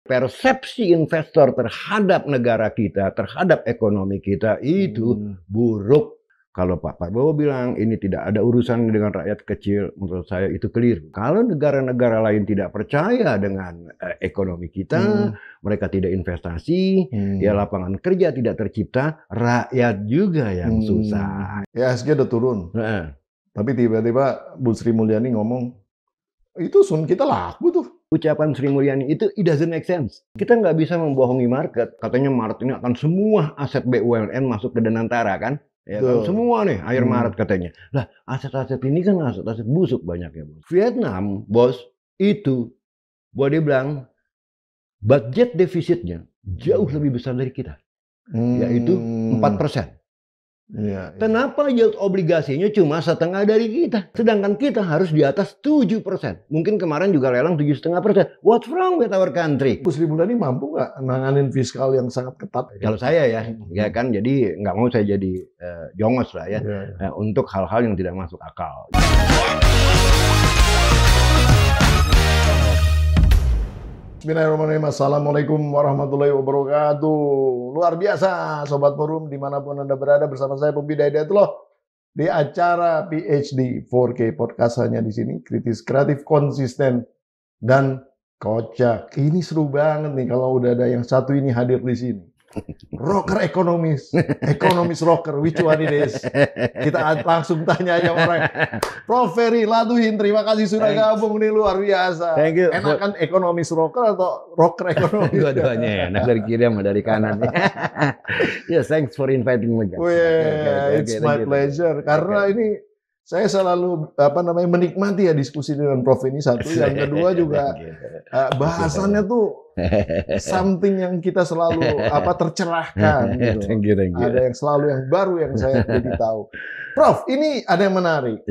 persepsi investor terhadap negara kita, terhadap ekonomi kita itu buruk. Kalau Pak Prabowo bilang ini tidak ada urusan dengan rakyat kecil, menurut saya itu keliru. Kalau negara-negara lain tidak percaya dengan ekonomi kita, mereka tidak investasi, ya lapangan kerja tidak tercipta, rakyat juga yang susah. Ya IHSG udah turun. Tapi tiba-tiba Bu Sri Mulyani ngomong, itu kita laku tuh. Ucapan Sri Mulyani itu it doesn't make sense. Kita nggak bisa membohongi market. Katanya Maret ini akan semua aset BUMN masuk ke Danantara kan? Ya kan? Semua nih akhir Maret katanya. Lah aset-aset ini kan aset-aset busuk banyaknya. Vietnam bos itu boleh dibilang budget defisitnya jauh lebih besar dari kita, yaitu 4%. Ya. Kenapa yield obligasinya cuma setengah dari kita? Sedangkan kita harus di atas 7%. Mungkin kemarin juga lelang 7,5%. What's wrong with our country? Bu Sri Mulyani mampu nggak nanganin fiskal yang sangat ketat? Kalau saya ya kan, jadi nggak mau saya jadi jongos lah ya. Untuk hal-hal yang tidak masuk akal. Bismillahirrahmanirrahim. Assalamualaikum warahmatullahi wabarakatuh. Luar biasa Sobat Forum dimanapun Anda berada, bersama saya Pembi Hidayatullah di acara PhD 4K Podcast hanya di sini. Kritis, kreatif, konsisten, dan kocak. Ini seru banget nih kalau udah ada yang satu ini hadir di sini. Rocker ekonomis rocker, which one it is? Kita langsung tanya aja orang. Prof Ferry Laduhin, terima kasih sudah gabung nih, luar biasa. Thank you. Enakan ekonomis rocker atau rocker ekonomis? Dua-duanya enak, dari kiri sama dari kanan. Yes, thanks for inviting me. It's my pleasure. Karena ini saya selalu menikmati ya diskusi dengan Prof ini satu, yang kedua juga bahasannya tuh something yang kita selalu tercerahkan gitu. Thank you. Ada yang selalu yang baru yang saya jadi tahu. Prof, ini ada yang menarik.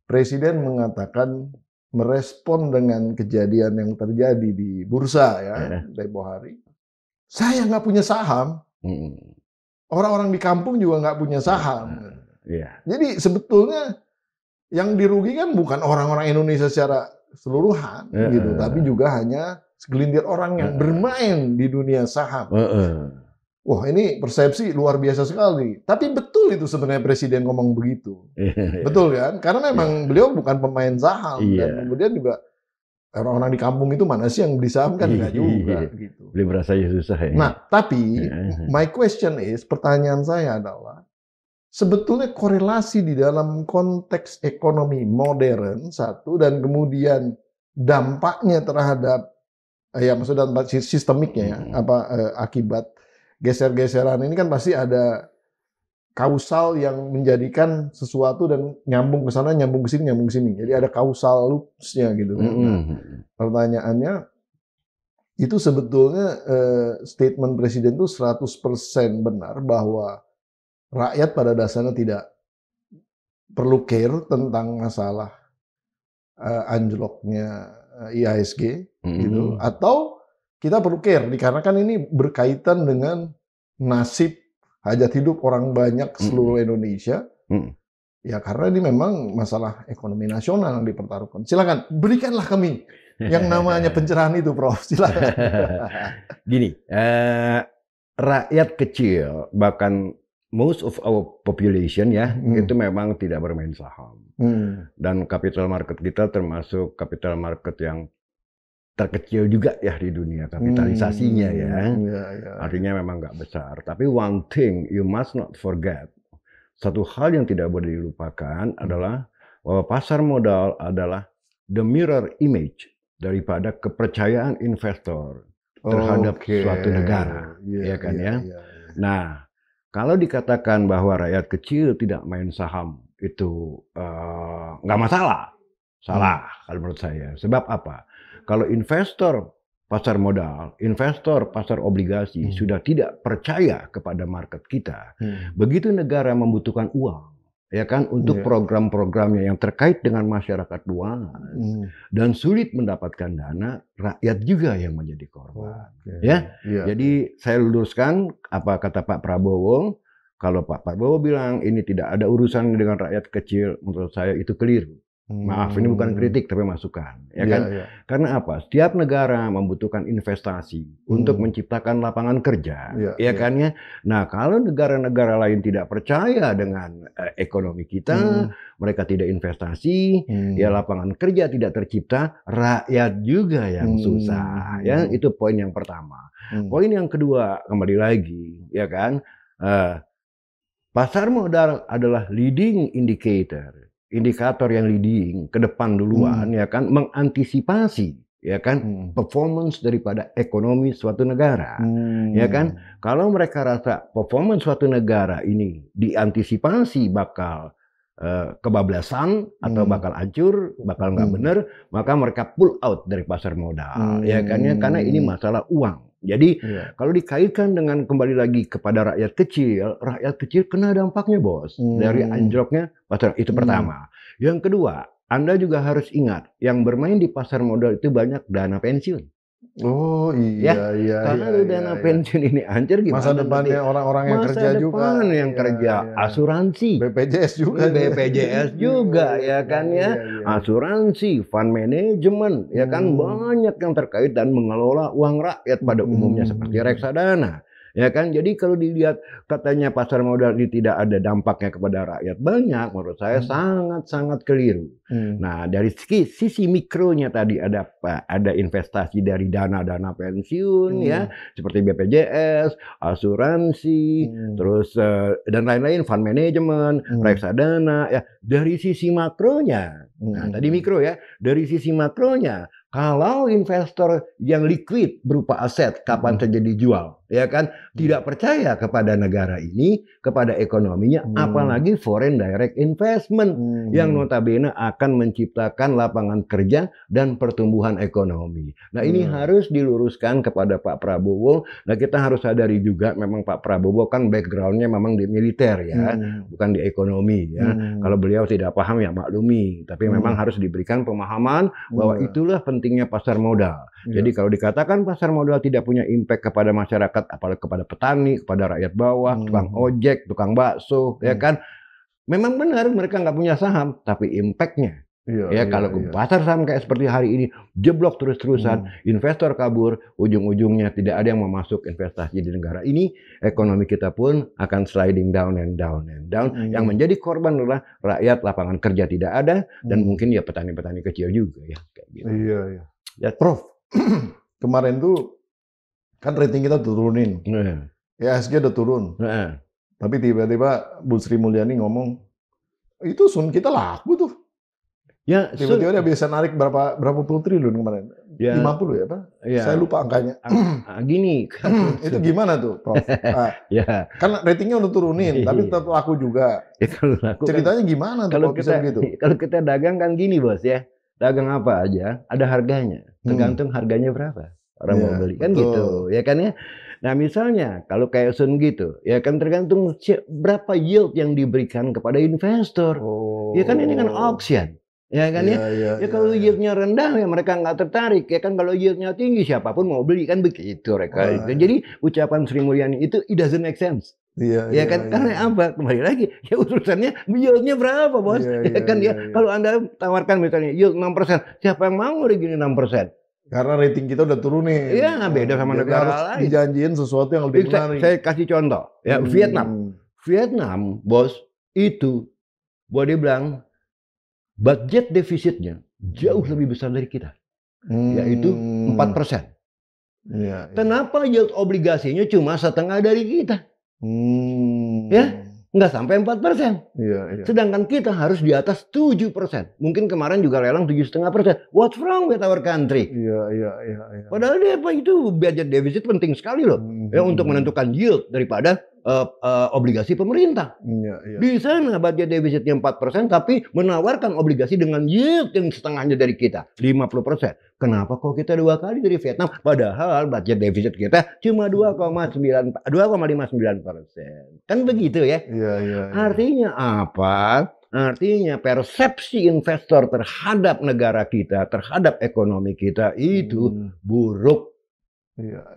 Presiden mengatakan merespon dengan kejadian yang terjadi di bursa ya, tempo hari. Saya nggak punya saham. Orang-orang di kampung juga nggak punya saham. Jadi sebetulnya yang dirugikan bukan orang-orang Indonesia secara keseluruhan, gitu, tapi juga hanya segelintir orang yang bermain di dunia saham. Wah, ini persepsi luar biasa sekali. Tapi betul itu sebenarnya Presiden ngomong begitu. Betul kan? Karena memang beliau bukan pemain saham. Dan kemudian juga orang-orang di kampung itu mana sih yang beli saham, kan enggak juga. Gitu. Beli berasa susah ya. Nah, tapi my question is, pertanyaan saya adalah, sebetulnya korelasi di dalam konteks ekonomi modern satu, dan kemudian dampaknya terhadap maksudnya dampak sistemiknya akibat geser-geseran ini kan pasti ada kausal yang menjadikan sesuatu dan nyambung ke sana, nyambung ke sini. Jadi ada kausal loops-nya gitu kan. Nah, pertanyaannya itu sebetulnya statement Presiden itu 100% benar bahwa rakyat pada dasarnya tidak perlu care tentang masalah anjloknya IHSG gitu, atau kita perlu care dikarenakan ini berkaitan dengan nasib hajat hidup orang banyak seluruh Indonesia. Ya karena ini memang masalah ekonomi nasional yang dipertaruhkan. Silakan berikanlah kami yang namanya pencerahan itu, Prof. Silakan. Gini, rakyat kecil, bahkan most of our population itu memang tidak bermain saham. Dan capital market kita termasuk capital market yang terkecil juga ya di dunia kapitalisasinya Artinya memang nggak besar. Tapi one thing you must not forget, satu hal yang tidak boleh dilupakan adalah bahwa pasar modal adalah the mirror image daripada kepercayaan investor terhadap suatu negara, Nah, kalau dikatakan bahwa rakyat kecil tidak main saham itu nggak masalah, salah kalau menurut saya. Sebab apa? Kalau investor pasar modal, investor pasar obligasi sudah tidak percaya kepada market kita, begitu negara membutuhkan uang, untuk program-programnya yang terkait dengan masyarakat luas dan sulit mendapatkan dana, rakyat juga yang menjadi korban. Jadi saya luruskan apa kata Pak Prabowo. Kalau Pak Prabowo bilang ini tidak ada urusan dengan rakyat kecil, menurut saya itu keliru. Maaf, ini bukan kritik tapi masukan, ya kan? Karena apa? Setiap negara membutuhkan investasi untuk menciptakan lapangan kerja, ya kan ya? Nah, kalau negara-negara lain tidak percaya dengan ekonomi kita, mereka tidak investasi, ya lapangan kerja tidak tercipta, rakyat juga yang susah, ya. Itu poin yang pertama. Poin yang kedua, kembali lagi, ya kan? Pasar modal adalah leading indicator. Indikator yang leading ke depan duluan, ya kan, mengantisipasi, ya kan, performance daripada ekonomi suatu negara, ya kan. Kalau mereka rasa performance suatu negara ini diantisipasi bakal kebablasan atau bakal hancur, bakal nggak bener, maka mereka pull out dari pasar modal, ya kan, ya, karena ini masalah uang. Jadi kalau dikaitkan dengan kembali lagi kepada rakyat kecil kena dampaknya, bos, dari anjloknya pasar. Itu pertama. Yang kedua, Anda juga harus ingat, yang bermain di pasar modal itu banyak dana pensiun. Oh iya, karena dana pensiun ini hancur, gimana? Masa depannya orang-orang yang kerja juga. Masa depan yang kerja, asuransi, BPJS juga, BPJS juga, ya kan ya, asuransi, fund management, ya kan, banyak yang terkait dan mengelola uang rakyat pada umumnya seperti reksadana. Ya kan, jadi kalau dilihat katanya pasar modal ini tidak ada dampaknya kepada rakyat banyak, menurut saya sangat-sangat keliru. Nah, dari sisi mikronya tadi ada investasi dari dana-dana pensiun, ya, seperti BPJS, asuransi, terus dan lain-lain, fund management, reksadana, ya. Dari sisi makronya, nah tadi mikro ya, dari sisi makronya, kalau investor yang liquid berupa aset kapan saja dijual, ya kan, tidak percaya kepada negara ini, kepada ekonominya, apalagi foreign direct investment yang notabene akan menciptakan lapangan kerja dan pertumbuhan ekonomi. Nah, ini harus diluruskan kepada Pak Prabowo. Nah, kita harus sadari juga memang Pak Prabowo kan backgroundnya memang di militer, ya, bukan di ekonomi, ya. Kalau beliau tidak paham ya maklumi, tapi memang harus diberikan pemahaman bahwa itulah pentingnya pasar modal. Jadi kalau dikatakan pasar modal tidak punya impact kepada masyarakat, apalagi kepada petani, kepada rakyat bawah, tukang ojek, tukang bakso, ya kan, memang benar mereka nggak punya saham, tapi impactnya, kalau pasar saham kayak seperti hari ini jeblok terus-terusan, investor kabur, ujung-ujungnya tidak ada yang mau masuk investasi di negara ini, ekonomi kita pun akan sliding down and down and down. Yang menjadi korban adalah rakyat, lapangan kerja tidak ada, dan mungkin ya petani-petani kecil juga, ya, kayak gitu. Ya, Prof, kemarin tuh kan rating kita turunin, ESG udah turun, tapi tiba-tiba Bu Sri Mulyani ngomong itu kita laku tuh. Ya, tiba-tiba dia bisa narik berapa puluh triliun kemarin, 50 ya Pak? Saya lupa angkanya. Gini, itu gimana tuh, Prof? Kan ratingnya udah turunin, tapi tetap laku juga. Ceritanya gimana tuh kalau bisa begitu? Kalau kita dagang kan gini, bos, ya. Dagang apa aja ada harganya, tergantung harganya berapa orang mau beli, kan gitu, ya kan ya. Nah, misalnya kalau kayak Sun gitu, ya kan tergantung berapa yield yang diberikan kepada investor. Ya kan ini kan auction, ya kan ya. Kalau yieldnya rendah ya mereka nggak tertarik, ya kan. Kalau yieldnya tinggi siapapun mau beli, kan begitu mereka. Jadi ucapan Sri Mulyani itu it doesn't make sense. Karena apa? Kembali lagi, ya urusannya yieldnya berapa, bos? Kalau Anda tawarkan misalnya yield 6%, siapa yang mau gini 6%? Karena rating kita udah turunin. Iya, beda sama negara harus lain. Dijanjiin sesuatu yang lebih menarik. Saya kasih contoh, ya, Vietnam, bos, itu boleh dibilang budget defisitnya jauh lebih besar dari kita, yaitu 4%. Kenapa yield obligasinya cuma setengah dari kita? Ya, nggak sampai 4%. Sedangkan kita harus di atas 7%. Mungkin kemarin juga lelang 7,5%. What's wrong with our country? Padahal itu budget deficit penting sekali loh, ya, untuk menentukan yield daripada obligasi pemerintah. Di sana budget defisitnya 4%, tapi menawarkan obligasi dengan yield yang setengahnya dari kita, 50%. Kenapa kok kita 2 kali dari Vietnam? Padahal budget defisit kita cuma 2,59%. Kan begitu ya? Artinya apa? Artinya persepsi investor terhadap negara kita, terhadap ekonomi kita itu buruk.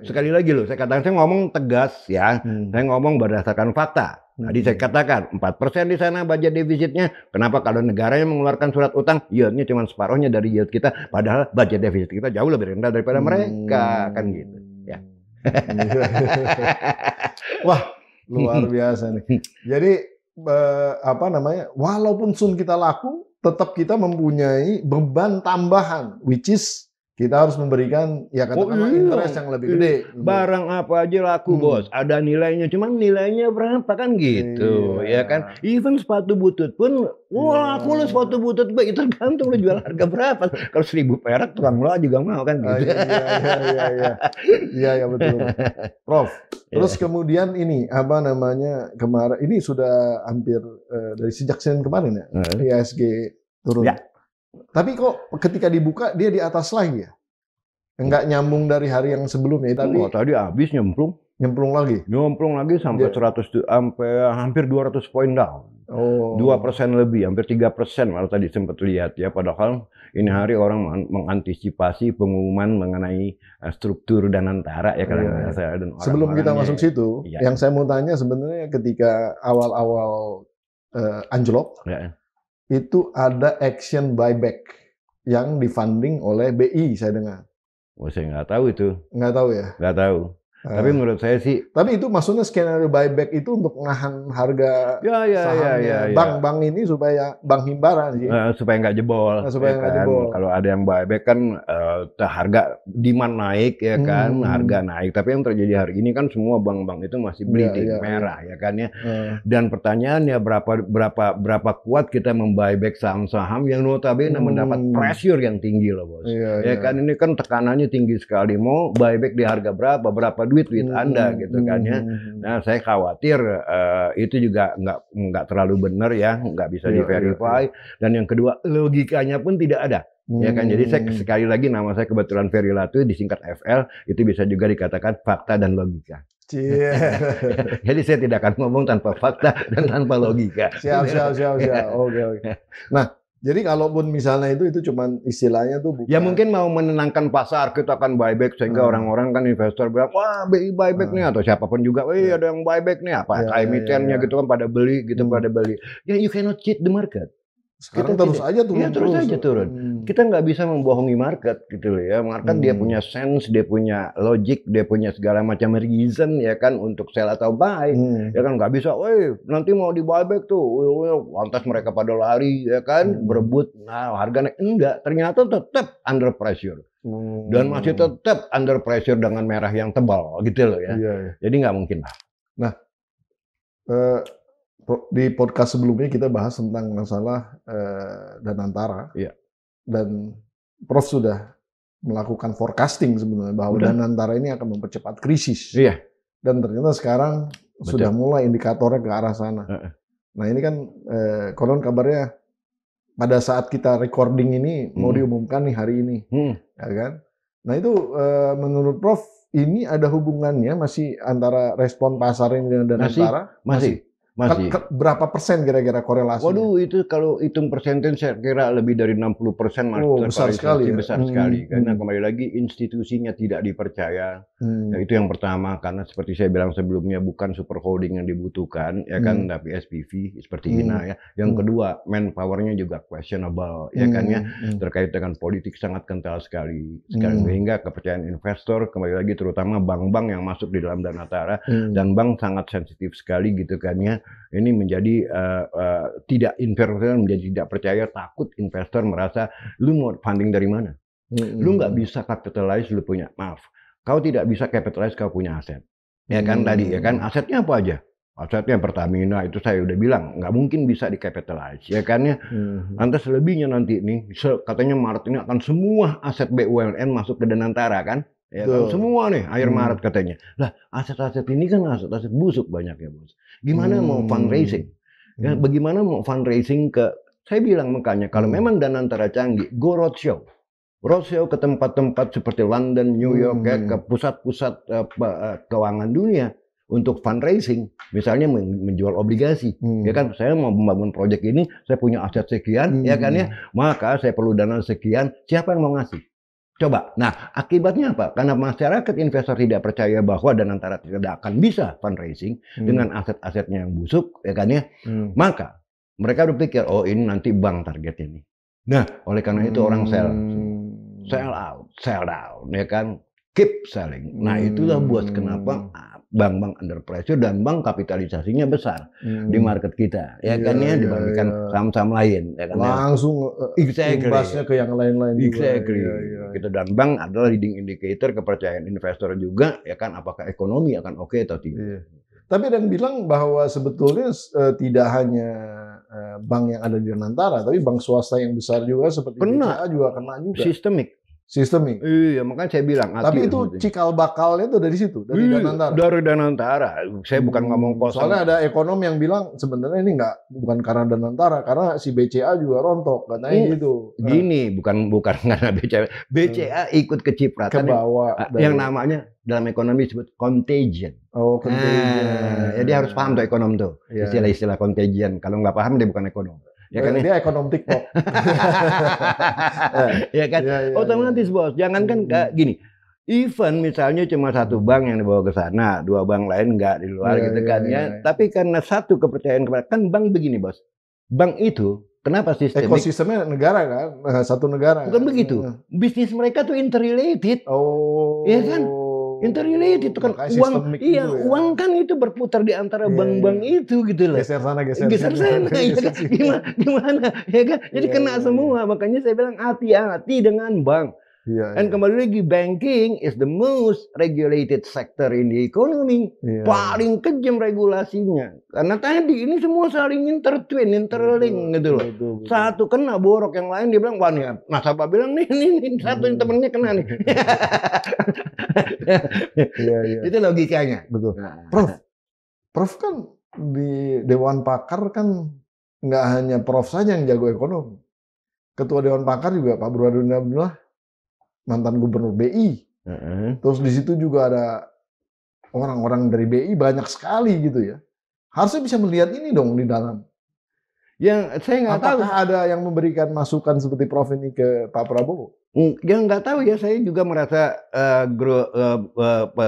Sekali lagi loh, saya katakan, saya ngomong tegas, ya. Saya ngomong berdasarkan fakta. Tadi saya katakan 4% di sana budget defisitnya. Kenapa kalau negaranya mengeluarkan surat utang, yieldnya cuma separuhnya dari yield kita, padahal budget defisit kita jauh lebih rendah daripada mereka, kan gitu. Ya. Wah, luar biasa nih. Jadi walaupun Sun kita laku, tetap kita mempunyai beban tambahan, which is kita harus memberikan katakanlah interest yang lebih gede. Barang apa aja laku bos, ada nilainya, cuman nilainya berapa kan gitu, ya kan? Even sepatu butut pun, laku lu sepatu butut, itu tergantung lu jual harga berapa. Kalau 1.000 perak tukang lo juga mau kan gitu. Iya betul. Prof, terus kemudian ini kemarin ini sudah hampir dari sejak Senin kemarin ya, IHSG turun. Ya. Tapi kok ketika dibuka dia di atas lagi ya? Enggak nyambung dari hari yang sebelumnya. Tapi tadi habis nyemplung lagi sampai 100 sampai hampir 200 poin down. 2% lebih, hampir 3% malah tadi sempat lihat ya. Padahal ini hari orang mengantisipasi pengumuman mengenai struktur Danantara ya kalau saya dan sebelum kita masuk situ, yang saya mau tanya sebenarnya ketika awal-awal anjlok itu ada action buyback yang difunding oleh BI, saya dengar. Saya nggak tahu itu. Nggak tahu ya? Nggak tahu. Tapi menurut saya sih. Tapi itu maksudnya skenario buyback itu untuk nahan harga sahamnya bank-bank ini supaya bank Himbara sih. Supaya nggak jebol. Supaya nggak jebol. Kalau ada yang buyback kan harga demand naik ya kan, harga naik. Tapi yang terjadi hari ini kan semua bank-bank itu masih bleeding merah ya kan ya. Dan pertanyaannya berapa kuat kita membuyback saham-saham yang notabene mendapat pressure yang tinggi loh bos. Ya kan ini kan tekanannya tinggi sekali. Mau buyback di harga berapa duit Anda gitu kan ya. Nah saya khawatir itu juga nggak terlalu benar ya, nggak bisa di-verify. Dan yang kedua logikanya pun tidak ada. Ya kan, jadi saya sekali lagi nama saya kebetulan Ferry Latu disingkat FL, itu bisa juga dikatakan fakta dan logika. Jadi saya tidak akan ngomong tanpa fakta dan tanpa logika. Siap. Oke. Nah, jadi kalaupun misalnya itu cuma istilahnya tuh bukan. Ya mungkin mau menenangkan pasar, kita akan buyback sehingga orang-orang kan investor bilang, wah BI buyback nih, atau siapapun juga, ada yang buyback nih, apa emitennya gitu kan pada beli pada beli. Ya you cannot cheat the market. Sekarang terus aja turun. Ya terus aja turun. Kita nggak bisa membohongi market gitu loh ya. Market dia punya sense, dia punya logic, dia punya segala macam reason ya kan untuk sell atau buy. Ya kan nggak bisa, nanti mau di buyback tuh, lantas mereka pada lari ya kan, berebut. Nah harga naik enggak, ternyata tetap under pressure. Dan masih tetap under pressure dengan merah yang tebal gitu loh ya. Jadi nggak mungkin lah. Nah, di podcast sebelumnya kita bahas tentang masalah Danantara, dan Prof sudah melakukan forecasting sebenarnya bahwa Danantara ini akan mempercepat krisis, dan ternyata sekarang sudah mulai indikatornya ke arah sana. Nah ini kan konon kabarnya pada saat kita recording ini mau diumumkan nih hari ini, ya kan? Nah itu menurut Prof ini ada hubungannya masih antara respon pasar ini dengan Danantara? Masih. Berapa persen kira-kira korelasinya? Waduh, itu kalau hitung persentase saya kira lebih dari 60% besar sekali. Besar sekali. Karena kembali lagi institusinya tidak dipercaya. Ya, itu yang pertama, karena seperti saya bilang sebelumnya bukan super holding yang dibutuhkan, ya kan, tapi SPV seperti INA ya. Yang kedua, manpowernya juga questionable, ya kan ya, terkait dengan politik sangat kental sekali. Sehingga kepercayaan investor kembali lagi terutama bank-bank yang masuk di dalam Danantara, dan bank sangat sensitif sekali gitu kan ya. Ini menjadi investor menjadi tidak percaya, takut investor merasa lu mau funding dari mana? Lu nggak bisa capitalize, kau tidak bisa capitalize, kau punya aset. Ya kan tadi ya kan, asetnya apa aja? Asetnya Pertamina itu saya udah bilang nggak mungkin bisa di-capitalize, ya kan ya. Lantas selebihnya nanti nih, katanya Maret ini akan semua aset BUMN masuk ke Danantara kan? Ya kan, semua nih akhir Maret katanya. Lah aset-aset ini kan aset-aset busuk banyak ya bos. Gimana mau fundraising? Ya, bagaimana mau fundraising saya bilang makanya kalau memang Danantara canggih, go roadshow. Roadshow ke tempat-tempat seperti London, New York, ya, ke pusat-pusat keuangan dunia untuk fundraising. Misalnya menjual obligasi. Ya kan, saya mau membangun proyek ini, saya punya aset sekian, ya kan ya. Maka saya perlu dana sekian, siapa yang mau ngasih? Coba, nah akibatnya apa? Karena masyarakat investor tidak percaya bahwa Danantara tidak akan bisa fundraising dengan aset-asetnya yang busuk, ya kan ya. Maka mereka berpikir, oh ini nanti bank target ini. Nah, oleh karena itu orang sell out, ya kan, keep selling. Nah itulah buat kenapa bank-bank under pressure dan bank kapitalisasinya besar di market kita, ya kan ya, dibandingkan saham-saham lain. Ya kan, langsung imbasnya ke yang lain-lain juga. Gitu. Dan bank adalah leading indicator kepercayaan investor juga, ya kan, apakah ekonomi akan oke atau tidak. Tapi dan bilang bahwa sebetulnya tidak hanya bank yang ada di Danantara, tapi bank swasta yang besar juga seperti BCA juga kena juga. Sistemik. Iya, makanya saya bilang. Tapi itu cikal bakalnya itu dari situ, dari Danantara. Dari Danantara. Saya bukan ngomong kosong. Soalnya ada ekonom yang bilang sebenarnya ini bukan karena Danantara, karena si BCA juga rontok, katanya gitu. Gini, bukan karena BCA. BCA ikut kecipratan. Kebawa. Yang namanya dalam ekonomi disebut contagion. Oh, contagion. Jadi harus paham tuh ekonom tuh. Istilah-istilah contagion. Kalau nggak paham dia bukan ekonom. Ya kan, dia ekonom TikTok. Ya kan, otomatis bos. Jangankan gini, even misalnya cuma satu bank yang dibawa ke sana, dua bank lain nggak di luar gitu kan ya. Tapi karena satu kepercayaan kan bank begini bos. Bank itu kenapa sistemik? Ekosistemnya negara kan, satu negara. Bukan begitu. Bisnis mereka tuh interrelated. Oh. Iya kan? Interrelated itu kan uang, uang kan itu berputar di antara bank-bank itu gitu loh. Geser sana, geser sana, ya kan? Gimana, ya kan? Jadi kena semua. Makanya saya bilang hati-hati dengan bank. Dan kembali lagi, banking is the most regulated sector in the economy. Paling kejam regulasinya. Karena tadi ini semua saling interlink gitu loh. Satu kena borok yang lain, dia bilang, wah nih, nasabah bilang nih satu temennya kena nih. Itu logikanya. Betul. Prof kan di Dewan Pakar kan nggak hanya Prof saja yang jago ekonomi. Ketua Dewan Pakar juga Pak Burhanuddin Abdullah, mantan gubernur BI. Terus di situ juga ada orang-orang dari BI banyak sekali gitu ya. Harusnya bisa melihat ini dong di dalam. Yang saya nggak tahu. Apakah ada yang memberikan masukan seperti Prof ini ke Pak Prabowo? Yang nggak tahu ya, saya juga merasa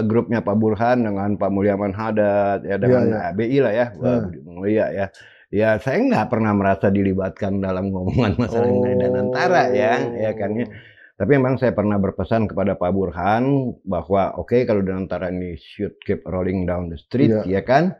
grupnya Pak Burhan dengan Pak Mulyaman Hadad ya dengan BI lah ya, Mulia ya. Ya saya nggak pernah merasa dilibatkan dalam ngomongan masalah Danantara ya kan ya. Tapi memang saya pernah berpesan kepada Pak Burhan bahwa oke, kalau Danantara ini should keep rolling down the street, ya kan,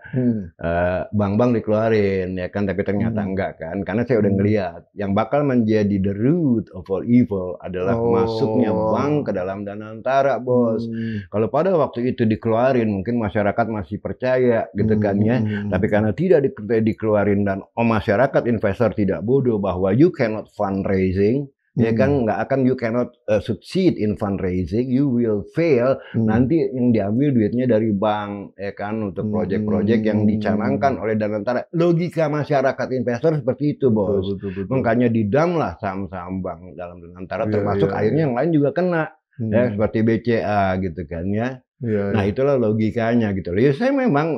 bank-bank dikeluarin, ya kan, tapi ternyata enggak kan, karena saya udah ngelihat yang bakal menjadi the root of all evil adalah masuknya bank ke dalam Danantara, bos. Kalau pada waktu itu dikeluarin, mungkin masyarakat masih percaya, gitu kan ya, tapi karena tidak dikeluarin dan masyarakat investor tidak bodoh bahwa you cannot fundraising. Ya kan, nggak akan, you cannot succeed in fundraising, you will fail. Nanti yang diambil duitnya dari bank, ya kan, untuk proyek-proyek yang dicanangkan oleh Danantara. Logika masyarakat investor seperti itu, bos. Betul. Makanya didam lah saham-saham bank dalam Danantara, termasuk akhirnya yang lain juga kena, ya seperti BCA gitu kan ya. Nah itulah logikanya gitu. Ya saya memang,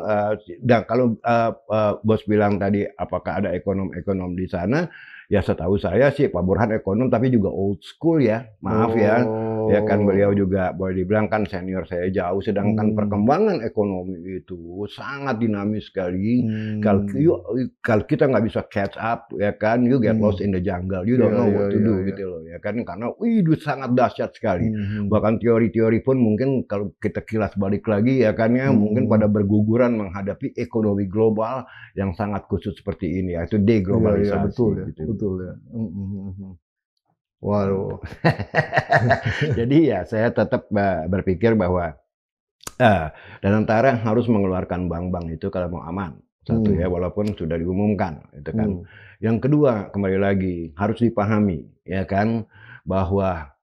dan kalau bos bilang tadi apakah ada ekonom-ekonom di sana, ya setahu saya sih Pak Burhan ekonom tapi juga old school ya, maaf ya. Ya kan beliau juga boleh dibilang kan senior saya jauh, sedangkan perkembangan ekonomi itu sangat dinamis sekali. Kalau kita nggak bisa catch up, ya kan, you get lost in the jungle, you don't know what to do gitu loh, ya kan, karena itu sangat dahsyat sekali. Bahkan teori-teori pun mungkin kalau kita kilas balik lagi, ya kan ya, mungkin pada berguguran menghadapi ekonomi global yang sangat khusus seperti ini, yaitu deglobalisasi. Betul ya. Waduh. Jadi ya saya tetap berpikir bahwa Danantara harus mengeluarkan bank-bank itu kalau mau aman. Satu ya, walaupun sudah diumumkan, itu kan. Yang kedua, kembali lagi harus dipahami, ya kan, bahwa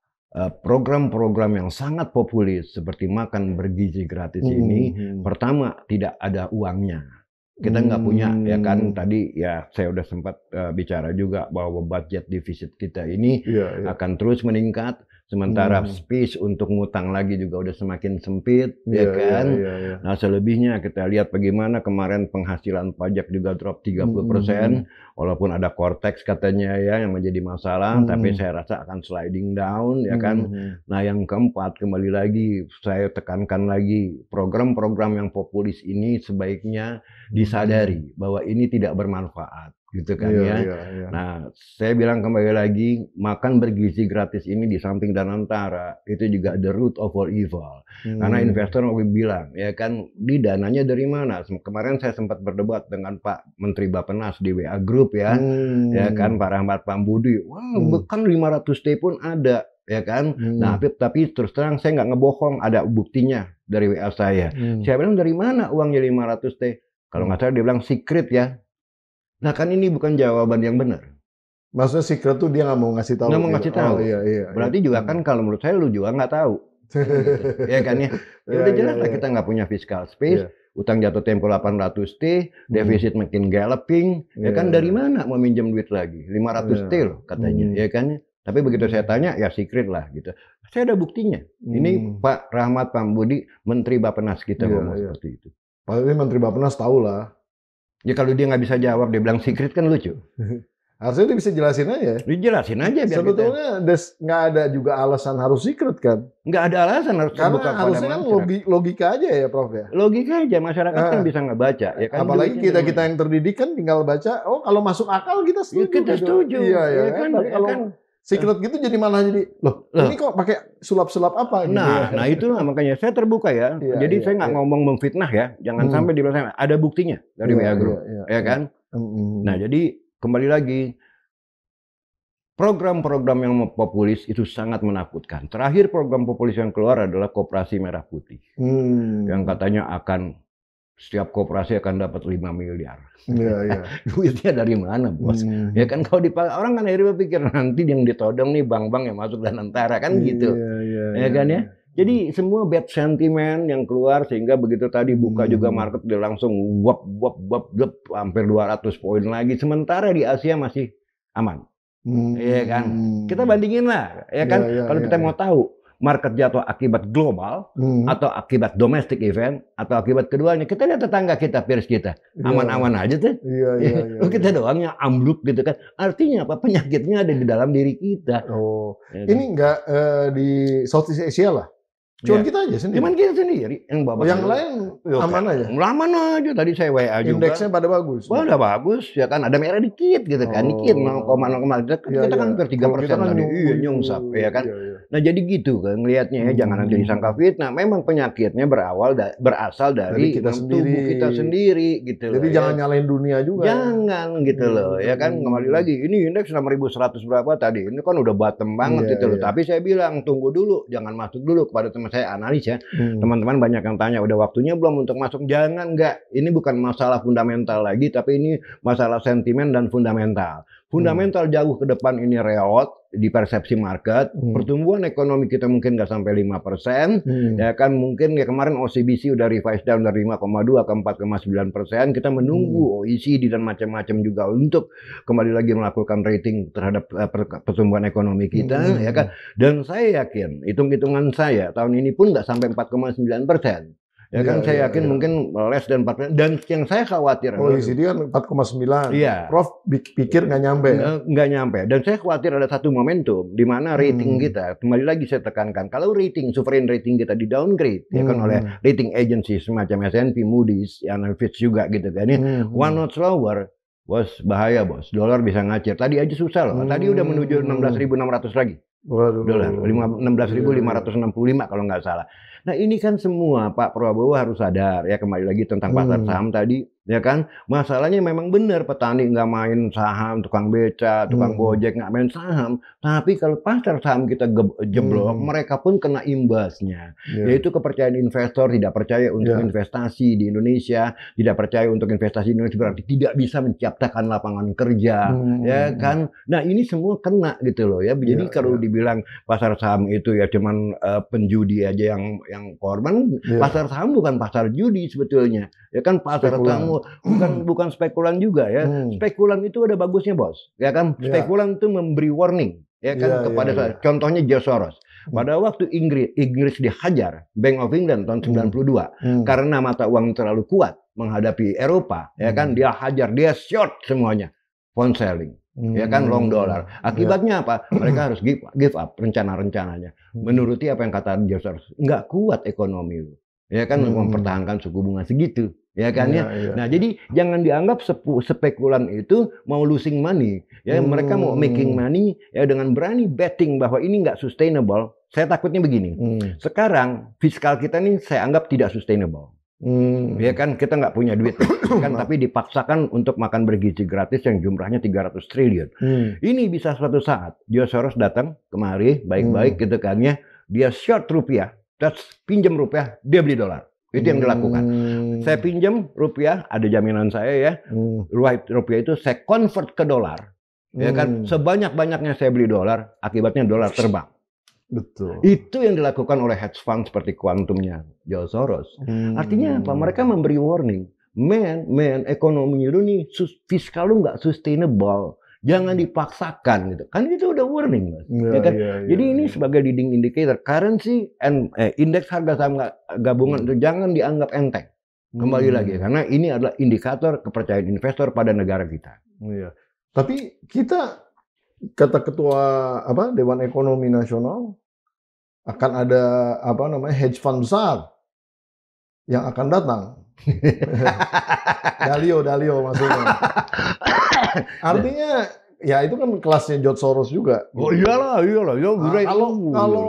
program-program yang sangat populis seperti makan bergizi gratis ini, pertama tidak ada uangnya. Kita nggak punya, ya kan, tadi ya saya udah sempat bicara juga bahwa budget defisit kita ini akan terus meningkat Sementara space untuk ngutang lagi juga udah semakin sempit, ya kan? Nah, selebihnya kita lihat bagaimana kemarin penghasilan pajak juga drop 30%, walaupun ada Cortex katanya ya yang menjadi masalah, tapi saya rasa akan sliding down, ya kan? Nah, yang keempat, kembali lagi saya tekankan lagi, program-program yang populis ini sebaiknya disadari bahwa ini tidak bermanfaat. Gitu kan Nah, saya bilang kembali lagi, makan bergizi gratis ini di samping dan antara itu juga the root of all evil. Karena investor mau bilang, ya kan, di dananya dari mana? Kemarin saya sempat berdebat dengan Pak Menteri Bappenas di WA Group ya kan, Pak Rahmat Pambudi. Wah, kan 500T pun ada, ya kan? Nah, tapi terus terang saya nggak ngebohong, ada buktinya dari WA saya. Saya bilang dari mana uangnya 500T? Kalau nggak salah dia bilang secret ya. Nah kan ini bukan jawaban yang benar. Maksudnya secret tuh dia nggak mau ngasih tahu. Nggak mau ngasih tahu. Berarti juga kan kalau menurut saya lu juga nggak tahu. Ya kan ya. Udah jelas lah kita nggak punya fiscal space. Utang jatuh tempo 800T, defisit makin galloping. Ya kan dari mana mau minjem duit lagi? 500T loh katanya. Ya kan. Tapi begitu saya tanya ya secret lah gitu. Saya ada buktinya. Ini Pak Rahmat Pambudi, Menteri Bappenas kita ngomong seperti itu. Pak Menteri Bappenas tahu lah. Ya kalau dia nggak bisa jawab, dia bilang secret kan lucu. Harusnya dia bisa jelasin aja. Dijelasin aja biar sebetulnya nggak ada juga alasan harus secret kan? Nggak ada alasan harus terbuka. Karena harusnya kan logika aja ya Prof ya? Logika aja, masyarakat kan bisa ngebaca. Ya kan? Apalagi kita yang terdidik kan tinggal baca, oh kalau masuk akal kita setuju. Ya, kita setuju. Iya kan? Tapi kalau secret gitu jadi malah jadi loh ini kok pakai sulap-sulap apa gitu. Nah itulah makanya saya terbuka ya. Jadi saya nggak ngomong memfitnah ya. Jangan sampai dibilang ada buktinya dari WA Group. Ya kan? Nah, jadi kembali lagi program-program yang populis itu sangat menakutkan. Terakhir program populis yang keluar adalah Koperasi Merah Putih. Yang katanya akan setiap koperasi akan dapat 5 miliar. Duitnya dari mana, Bos? Ya kan kalau dipakai orang kan akhirnya berpikir nanti yang ditodong nih bank-bank yang masuk dan antara kan gitu. Ya kan ya? Jadi semua bad sentiment yang keluar sehingga begitu tadi buka juga market dia langsung wap hampir 200 poin lagi. Sementara di Asia masih aman. Ya kan? Kita bandingin lah, ya kan? Kalau kita mau tahu market jatuh akibat global atau akibat domestic event atau akibat keduanya, kita lihat tetangga kita, peers kita aman-aman aja tuh. Kita doang yang ambruk gitu kan. Artinya apa? Penyakitnya ada di dalam diri kita. Ini enggak di Southeast Asia lah. Cuman kita aja sendiri. Cuman kita sendiri yang lain aman aja. Aman aja. Tadi saya WA juga. Indeksnya pada bagus. Pada bagus ya kan. Ada merah dikit gitu kan. Dikit 0,0. Kita kan hampir 3% tadi. Iya nyungsap ya kan. Nah jadi gitu kan ngelihatnya ya. Jangan nanti disangka fitnah. Memang penyakitnya berasal dari tubuh kita sendiri gitu. Jadi jangan nyalain dunia juga. Jangan gitu loh ya kan. Kembali lagi ini indeks 6.100 berapa tadi. Ini kan udah bottom banget gitu loh. Tapi saya bilang tunggu dulu. Jangan masuk dulu kepada teman saya analis ya. Teman-teman banyak yang tanya udah waktunya belum untuk masuk. Jangan, enggak. Ini bukan masalah fundamental lagi, tapi ini masalah sentimen dan fundamental. Fundamental jauh ke depan ini reot di persepsi market. Pertumbuhan ekonomi kita mungkin nggak sampai 5%. Ya kan mungkin ya kemarin OCBC udah revise down dari 5,2 ke 4,9%. Kita menunggu OECD dan macam-macam juga untuk kembali lagi melakukan rating terhadap pertumbuhan ekonomi kita. Ya kan. Dan saya yakin hitung-hitungan saya tahun ini pun nggak sampai 4,9%. Ya kan saya yakin mungkin less dan 4%. Dan yang saya khawatir OECD kan 4,9. Iya. Prof pikir nggak nyampe. Nggak nyampe. Dan saya khawatir ada satu momentum di mana rating kita, kembali lagi saya tekankan, kalau rating, sovereign rating kita di downgrade ya kan oleh rating agency semacam S&P, Moody's, Fitch juga gitu kan. One notch lower, bos bahaya bos. Dolar bisa ngacir. Tadi aja susah loh. Tadi udah menuju 16.600 lagi. Dolar 16.565 kalau nggak salah. Nah ini kan semua Pak Prabowo harus sadar ya, kembali lagi tentang pasar saham tadi ya kan, masalahnya memang benar petani nggak main saham, tukang beca, tukang gojek nggak main saham, tapi kalau pasar saham kita jeblok mereka pun kena imbasnya, yaitu kepercayaan investor, tidak percaya untuk investasi di Indonesia, tidak percaya untuk investasi di Indonesia berarti tidak bisa menciptakan lapangan kerja ya kan. Nah ini semua kena gitu loh ya. Jadi kalau dibilang pasar saham itu ya cuman penjudi aja yang korban, pasar saham bukan pasar judi sebetulnya ya kan. Pasar saham bukan spekulan juga ya. Spekulan itu ada bagusnya bos ya kan. Spekulan itu memberi warning ya kan kepada contohnya George Soros. Pada waktu Inggris dihajar Bank of England tahun 92 karena mata uang terlalu kuat menghadapi Eropa, ya kan, dia hajar, dia short semuanya pound sterling, ya kan, long dollar. Akibatnya apa? Mereka harus give up rencana-rencananya. Menuruti apa yang kata George Soros, nggak kuat ekonomi lu, ya kan, mempertahankan suku bunga segitu. Ya kan ya. Nah, jadi jangan dianggap spekulan itu mau losing money. Ya, mereka mau making money ya dengan berani betting bahwa ini nggak sustainable. Saya takutnya begini. Sekarang fiskal kita nih saya anggap tidak sustainable. Ya kan, kita nggak punya duit kan, tapi dipaksakan untuk makan bergizi gratis yang jumlahnya 300 triliun. Ini bisa suatu saat George Soros datang kemari baik-baik gitu kan ya. Dia short rupiah, terus pinjam rupiah, dia beli dolar. Itu yang dilakukan. Saya pinjam rupiah, ada jaminan saya ya. Rupiah itu saya convert ke dolar. Ya kan, sebanyak-banyaknya saya beli dolar, akibatnya dolar terbang. Betul. Itu yang dilakukan oleh hedge fund seperti kuantumnya George Soros. Artinya apa? Mereka memberi warning. Man, ekonomi lu nih, fiskal lu nggak sustainable. Jangan dipaksakan gitu. Kan itu udah warning, Mas. Ya kan? Jadi ini sebagai leading indicator, currency and indeks harga saham gabungan itu jangan dianggap enteng. Kembali lagi, karena ini adalah indikator kepercayaan investor pada negara kita. Tapi kita, kata Ketua Dewan Ekonomi Nasional, akan ada hedge fund besar yang akan datang. Dalio maksudnya. Artinya ya itu kan kelasnya George Soros juga. Oh iyalah. Kalau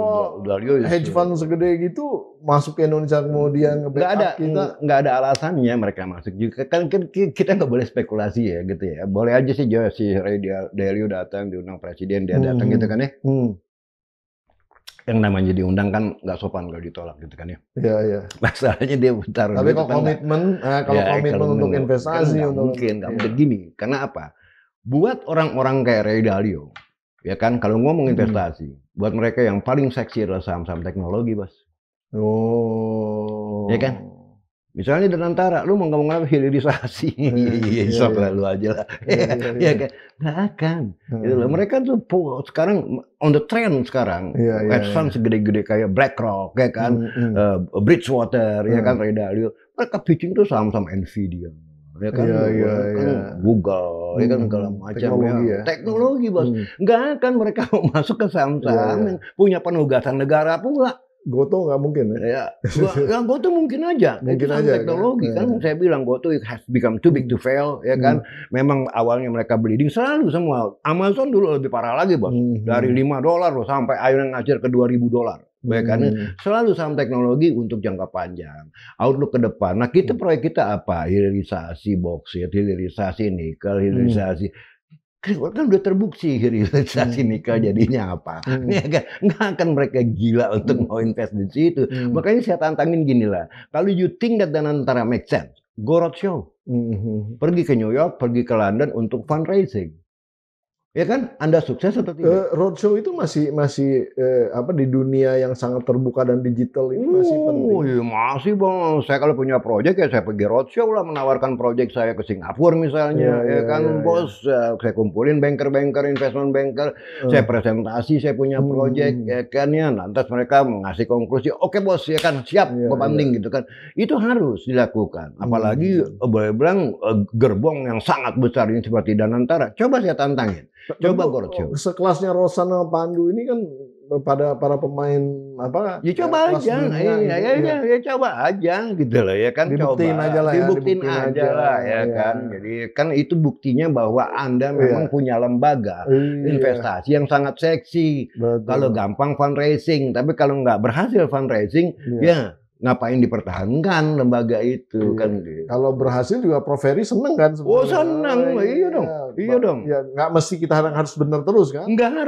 hedge fund segede gitu masuk ke Indonesia kemudian nggak ada alasannya mereka masuk juga. Kan kita nggak boleh spekulasi ya gitu ya. Boleh aja sih si Ray Dalio datang diundang presiden, dia datang gitu kan ya. Yang namanya diundang kan nggak sopan kalau ditolak gitu kan ya. Iya. Masalahnya dia taruh. Tapi kalau komitmen untuk investasi nggak mungkin gini. Karena apa? Buat orang-orang kayak Ray Dalio, ya kan, kalau ngomong investasi, buat mereka yang paling seksi adalah saham-saham teknologi, Bos. Ya kan? Misalnya dan antara, lu mau ngomong apa? Hilirisasi. Sok lah lu aja lah. Ya kan? Nggak akan. Gitu loh. Mereka tuh sekarang on the trend sekarang. Hedge fund segede-gede kayak BlackRock, ya kan? Bridgewater, ya kan, Ray Dalio. Mereka pitching tuh saham-saham Nvidia. Ya kan, Google, ya kan, segala macam teknologi, Bos. Nggak akan mereka mau masuk ke saham-saham yang punya penugasan negara pula. Goto nggak mungkin ya? Ya, Goto mungkin aja. Itu aja teknologi kan. Saya bilang Goto has become too big to fail, ya kan. Memang awalnya mereka bleeding selalu semua. Amazon dulu lebih parah lagi, Bos. Dari $5 loh sampai akhirnya ngacir ke $2.000. Karena selalu saham teknologi untuk jangka panjang, outlook ke depan. Nah, proyek kita apa? Hilirisasi boksit, hilirisasi nikel, hilirisasi. Kan udah terbukti hilirisasi nikel jadinya apa? Nggak akan mereka gila untuk mau invest di situ. Makanya saya tantangin gini lah. Kalau you think that dan antara make sense, go roadshow. Pergi ke New York, pergi ke London untuk fundraising. Ya kan, Anda sukses atau tidak? Roadshow itu masih di dunia yang sangat terbuka dan digital ini masih penting. Oh iya, masih Bang. Saya kalau punya proyek ya saya pergi roadshow lah, menawarkan proyek saya ke Singapura misalnya, Bos. Saya kumpulin banker-banker, investment banker, saya presentasi, saya punya proyek, ya kan ya. Lantas mereka mengasih konklusi, oke Bos, ya kan, siap, banding gitu kan. Itu harus dilakukan. Apalagi boleh bilang gerbong yang sangat besar ini seperti Danantara. Coba saya tantangin. Coba roadshow. Sekelasnya Rosana Pandu ini kan pada para pemain ya coba aja, ya coba aja gitu loh ya kan, dibuktiin aja lah ya kan. Jadi kan itu buktinya bahwa Anda memang punya lembaga investasi yang sangat seksi. Kalau gampang fundraising, tapi kalau nggak berhasil fundraising, ya ngapain dipertahankan lembaga itu kan gitu. Kalau berhasil juga Prof Ferry seneng kan sebenarnya. Oh seneng, iya dong. Ya nggak mesti kita harus benar terus kan? Nggak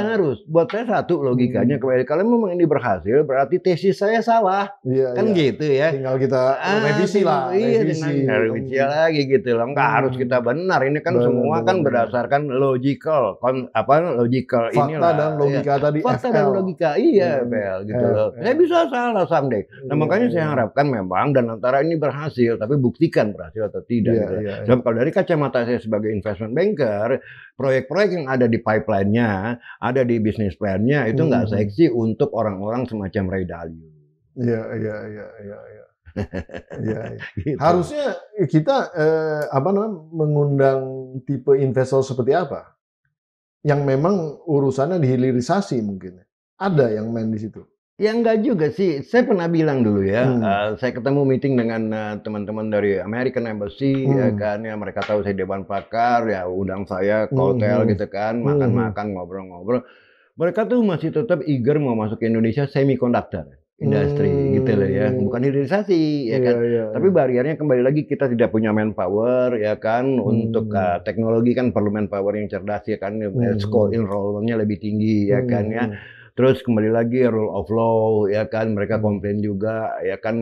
harus. Buat saya satu logikanya, kalau memang ini berhasil berarti tesis saya salah, kan gitu ya. Tinggal kita revisi lah. Revisi lagi gitu loh. Nggak harus kita benar. Ini kan semua kan berdasarkan logical, logical fakta dan logika tadi. Fakta dan logika, Bel gitu loh. Saya bisa salah someday. makanya saya harapkan memang dan antara ini berhasil, tapi buktikan berhasil atau tidak. Gitu. Dan kalau dari kacamata saya sebagai investment banker, proyek-proyek yang ada di pipeline-nya, ada di bisnis plan-nya itu nggak seksi untuk orang-orang semacam Ray Dalio. Iya. Gitu. Harusnya kita mengundang tipe investor seperti apa? Yang memang urusannya dihilirisasi mungkin. Ada yang main di situ. Ya enggak juga sih. Saya pernah bilang dulu ya, saya ketemu meeting dengan teman-teman dari American Embassy, ya kan, ya mereka tahu saya dewan pakar, ya undang saya ke hotel gitu kan, makan-makan, ngobrol-ngobrol. Mereka tuh masih tetap eager mau masuk ke Indonesia semiconductor industri gitu loh ya, bukan hilirisasi ya kan. Tapi bariernya kembali lagi kita tidak punya manpower ya kan, untuk teknologi kan perlu manpower yang cerdas ya kan, school enrollment-nya lebih tinggi ya kan ya. Terus kembali lagi rule of law ya kan, mereka komplain juga ya kan,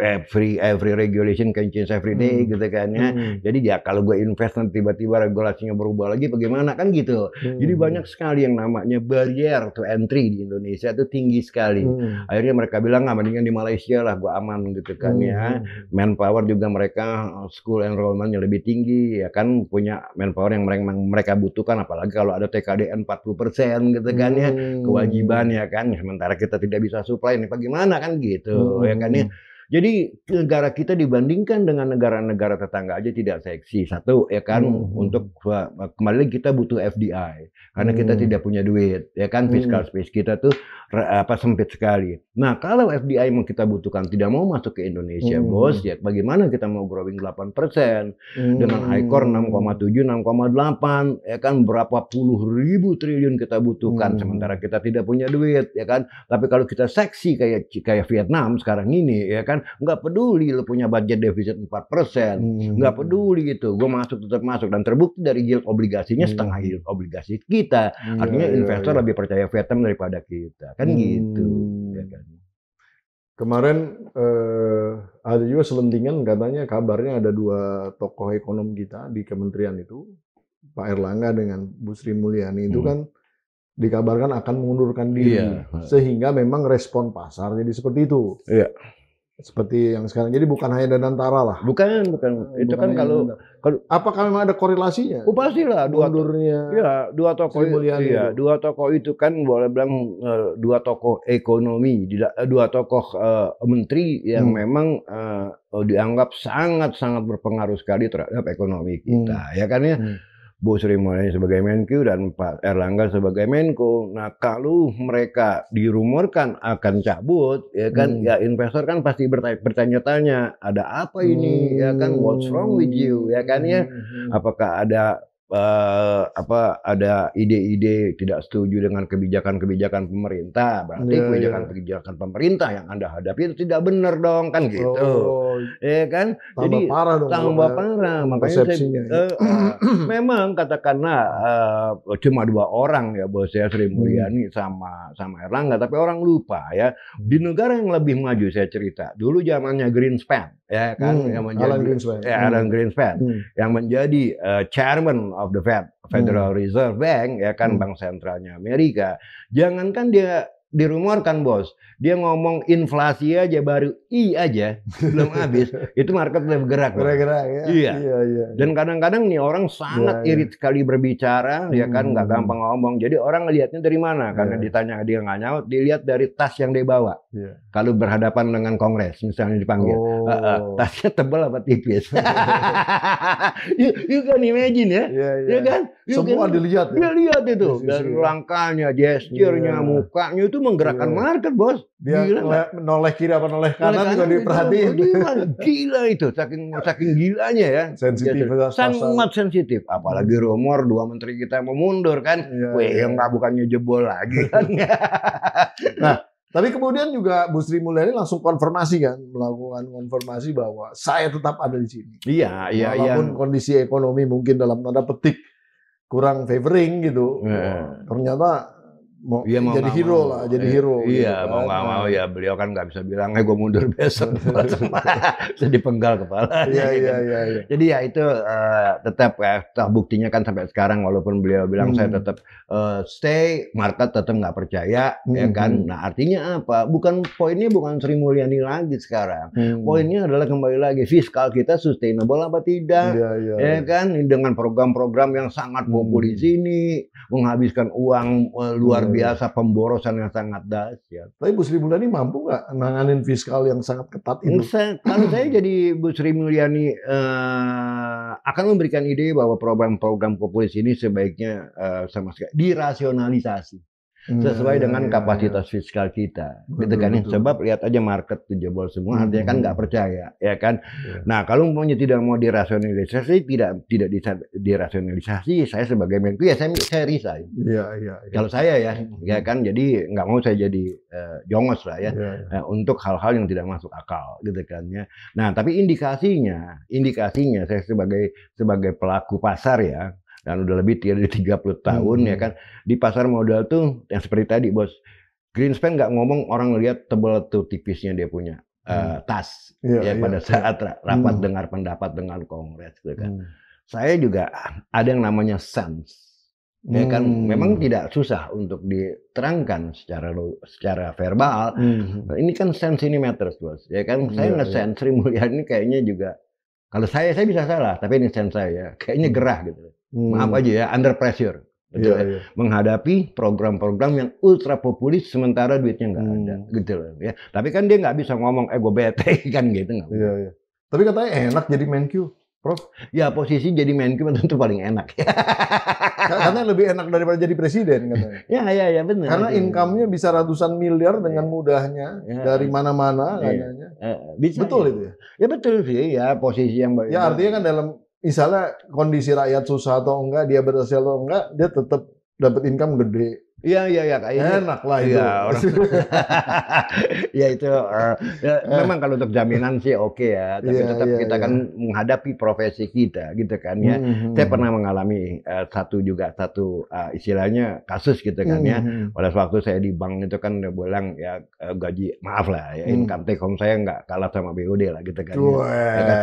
every regulation can change every day gitu kan ya. Jadi ya kalau gue invest nanti tiba-tiba regulasinya berubah lagi bagaimana kan gitu. Jadi banyak sekali yang namanya barrier to entry di Indonesia itu tinggi sekali. Akhirnya mereka bilang mendingan di Malaysia lah, gue aman gitu kan ya. Manpower juga mereka school enrollment-nya lebih tinggi ya kan, punya manpower yang mereka butuhkan, apalagi kalau ada TKDN 40% gitu kan ya. Kewajiban ya kan, sementara kita tidak bisa supply ini bagaimana kan gitu ya kan ya. Jadi negara kita dibandingkan dengan negara-negara tetangga aja tidak seksi. Satu ya kan, untuk kembali kita butuh FDI karena kita tidak punya duit ya kan, fiscal space kita tuh sempit sekali. Nah, kalau FDI yang kita butuhkan tidak mau masuk ke Indonesia, bos, ya bagaimana kita mau growing 8% dengan ICOR 6,7, 6,8 ya kan, berapa puluh ribu triliun kita butuhkan sementara kita tidak punya duit ya kan. Tapi kalau kita seksi kayak Vietnam sekarang ini ya kan, nggak peduli lo punya budget defisit 4%, nggak peduli gitu, gue tetap masuk, dan terbukti dari yield obligasinya setengah yield obligasi kita. Artinya investor lebih percaya Vietnam daripada kita kan gitu ya kan. Kemarin ada juga selentingan, katanya kabarnya ada dua tokoh ekonom kita di kementerian itu, Pak Erlangga dengan Bu Sri Mulyani itu kan dikabarkan akan mengundurkan diri, sehingga memang respon pasar jadi seperti itu. Seperti yang sekarang. Jadi bukan hanya Danantara lah. Bukan. Itu kan kalau apakah memang ada korelasinya? Oh pastilah, dua tokoh itu kan boleh bilang dua tokoh ekonomi, dua tokoh menteri yang memang dianggap sangat-sangat berpengaruh sekali terhadap ekonomi kita, ya kan ya. Bu Sri Mulyani sebagai Menq dan Pak Erlangga sebagai Menko. Nah, kalau mereka dirumorkan akan cabut, ya kan, ya investor kan pasti bertanya-tanya, ada apa ini, ya kan, what's wrong with you, ya kan ya, apakah ada ada ide-ide tidak setuju dengan kebijakan-kebijakan pemerintah, berarti kebijakan-kebijakan pemerintah yang Anda hadapi itu tidak benar dong, kan gitu. Ya kan? Jadi tambah parah. Makanya memang katakanlah cuma dua orang ya, bos saya, Sri Mulyani sama Erlangga, tapi orang lupa ya, di negara yang lebih maju saya cerita, dulu zamannya Greenspan ya kan, yang menjadi Alan Greenspan yang menjadi chairman of the Federal Reserve Bank ya kan, bank sentralnya Amerika. Jangankan dia dirumorkan, bos, dia ngomong inflasi aja baru aja belum habis itu market udah bergerak ya. Iya. Dan kadang-kadang nih orang sangat irit sekali berbicara ya kan, nggak gampang ngomong. Jadi orang ngelihatnya dari mana? Karena ditanya dia nggak nyaut, dilihat dari tas yang dia bawa. Kalau berhadapan dengan Kongres misalnya dipanggil, tasnya tebal apa tipis. you can imagine ya, ya kan? Semua dilihat. Dia lihat itu dari langkahnya, gesturnya, mukanya itu menggerakkan market, bos. Dia noleh kiri apa noleh kanan juga diperhatiin. Gila itu, saking gilanya ya. Sangat sensitif. Apalagi rumor dua menteri kita mau mundur kan. Yang bukannya jebol lagi kan. Nah, tapi kemudian juga Bu Sri Mulyani langsung konfirmasi kan, melakukan konfirmasi bahwa saya tetap ada di sini. Iya. Walaupun kondisi ekonomi mungkin dalam tanda petik kurang favoring gitu. Ternyata mau jadi hero lah, jadi hero. Iya, mau nggak mau ya beliau kan nggak bisa bilang, gue mundur besok, bisa dipenggal kepala. Iya. Jadi ya itu tetap ya, buktinya kan sampai sekarang walaupun beliau bilang saya tetap stay, market tetap nggak percaya, ya kan. Nah artinya apa? Poinnya bukan Sri Mulyani lagi sekarang. Poinnya adalah kembali lagi fiskal kita sustainable apa tidak, ya kan? Dengan program-program yang sangat populis ini, menghabiskan uang luar biasa, pemborosan yang sangat dahsyat. Tapi Bu Sri Mulyani mampu nggak nanganin fiskal yang sangat ketat itu? Kalau saya jadi Bu Sri Mulyani akan memberikan ide bahwa program-program populis ini sebaiknya sama sekali dirasionalisasi. Sesuai dengan kapasitas fiskal kita, gitu kan? Sebab lihat aja market jebol semua, artinya kan nggak percaya, ya kan? Nah kalau umpamanya tidak mau dirasionalisasi, tidak dirasionalisasi, saya sebagai Menko ya saya resign. Kalau saya ya kan, jadi nggak mau saya jadi jongos lah ya, untuk hal-hal yang tidak masuk akal, gitu kan ya. Nah tapi indikasinya saya sebagai pelaku pasar ya. Dan udah lebih dari 30 tahun ya kan, di pasar modal tuh yang seperti tadi bos, Greenspan nggak ngomong orang lihat tebal tuh tipisnya dia punya tas pada saat rapat dengar pendapat dengan Kongres gitu kan. Saya juga ada yang namanya sense, ya kan, memang tidak susah untuk diterangkan secara verbal. Ini kan sense ini matters bos, ya kan. Saya nge-sense Sri Mulyani kayaknya juga, kalau saya bisa salah, tapi ini sense saya kayaknya gerah gitu. Maaf aja ya, under pressure. Menghadapi program-program yang ultra populis sementara duitnya nggak ada, gitu loh ya. Tapi kan dia nggak bisa ngomong, gue bete kan gitu nggak. Tapi katanya enak jadi Menko, Prof. Ya posisi jadi Menko tentu paling enak. Karena lebih enak daripada jadi presiden katanya. Ya benar. Karena income-nya bisa ratusan miliar dengan mudahnya dari mana-mana katanya. Betul itu ya? Ya betul sih ya, posisi yang baik. Ya artinya kan dalam misalnya kondisi rakyat susah atau enggak, dia berhasil atau enggak, dia tetap dapat income gede. Iya kayaknya enak lah itu. Ya itu memang kalau untuk jaminan sih oke ya, tapi tetap kita kan menghadapi profesi kita gitu kan ya. Saya pernah mengalami satu istilahnya kasus gitu kan ya. Pada waktu saya di bank itu kan udah bilang ya gaji, maaf lah ya, income take home saya nggak kalah sama BUD lah gitu kan. Ya kan?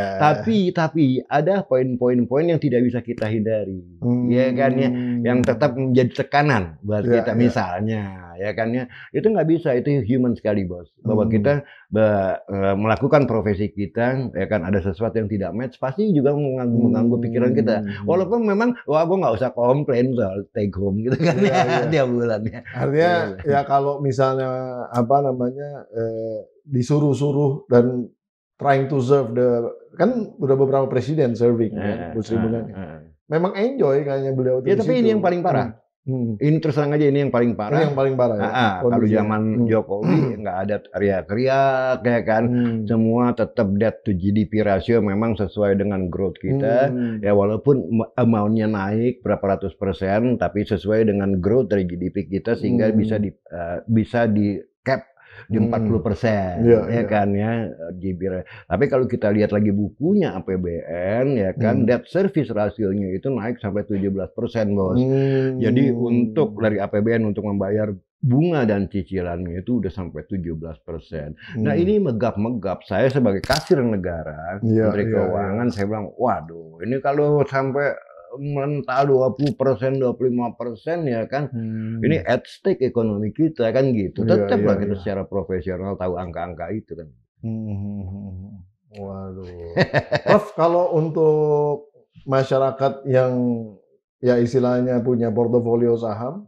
Tapi ada poin-poin yang tidak bisa kita hindari, ya kan ya, yang tetap menjadi tekanan buat kita. Misalnya ya kan ya, itu nggak bisa, itu human sekali bos, bahwa kita melakukan profesi kita ya kan, ada sesuatu yang tidak match pasti juga mengganggu pikiran kita, walaupun memang gue nggak usah komplain soal take home gitu kan tiap bulan ya. Artinya ya kalau misalnya disuruh-suruh dan trying to serve kan udah beberapa presiden serving kan, Bu Sri Mulyani. Memang enjoy kayaknya beliau itu. Ya tapi ini yang paling parah. Ini terus terang aja, ini yang paling parah. Ini yang paling parah ya. Kalau zaman Jokowi nggak ada teriak-teriak ya kan, semua tetap debt to GDP ratio memang sesuai dengan growth kita. Ya walaupun amount-nya naik berapa ratus %, tapi sesuai dengan growth dari GDP kita sehingga bisa di cap di 40%, ya kan ya. Tapi kalau kita lihat lagi bukunya APBN ya kan, debt service rasionya itu naik sampai 17% bos. Jadi untuk dari APBN untuk membayar bunga dan cicilannya itu udah sampai 17%. Nah ini megap-megap, saya sebagai kasir negara, Menteri Keuangan, saya bilang, waduh ini kalau sampai mental 20%, 25% ya kan, ini at stake ekonomi kita kan gitu. Tetaplah kita secara profesional tahu angka-angka itu kan. Waduh. Prof, kalau untuk masyarakat yang ya istilahnya punya portofolio saham,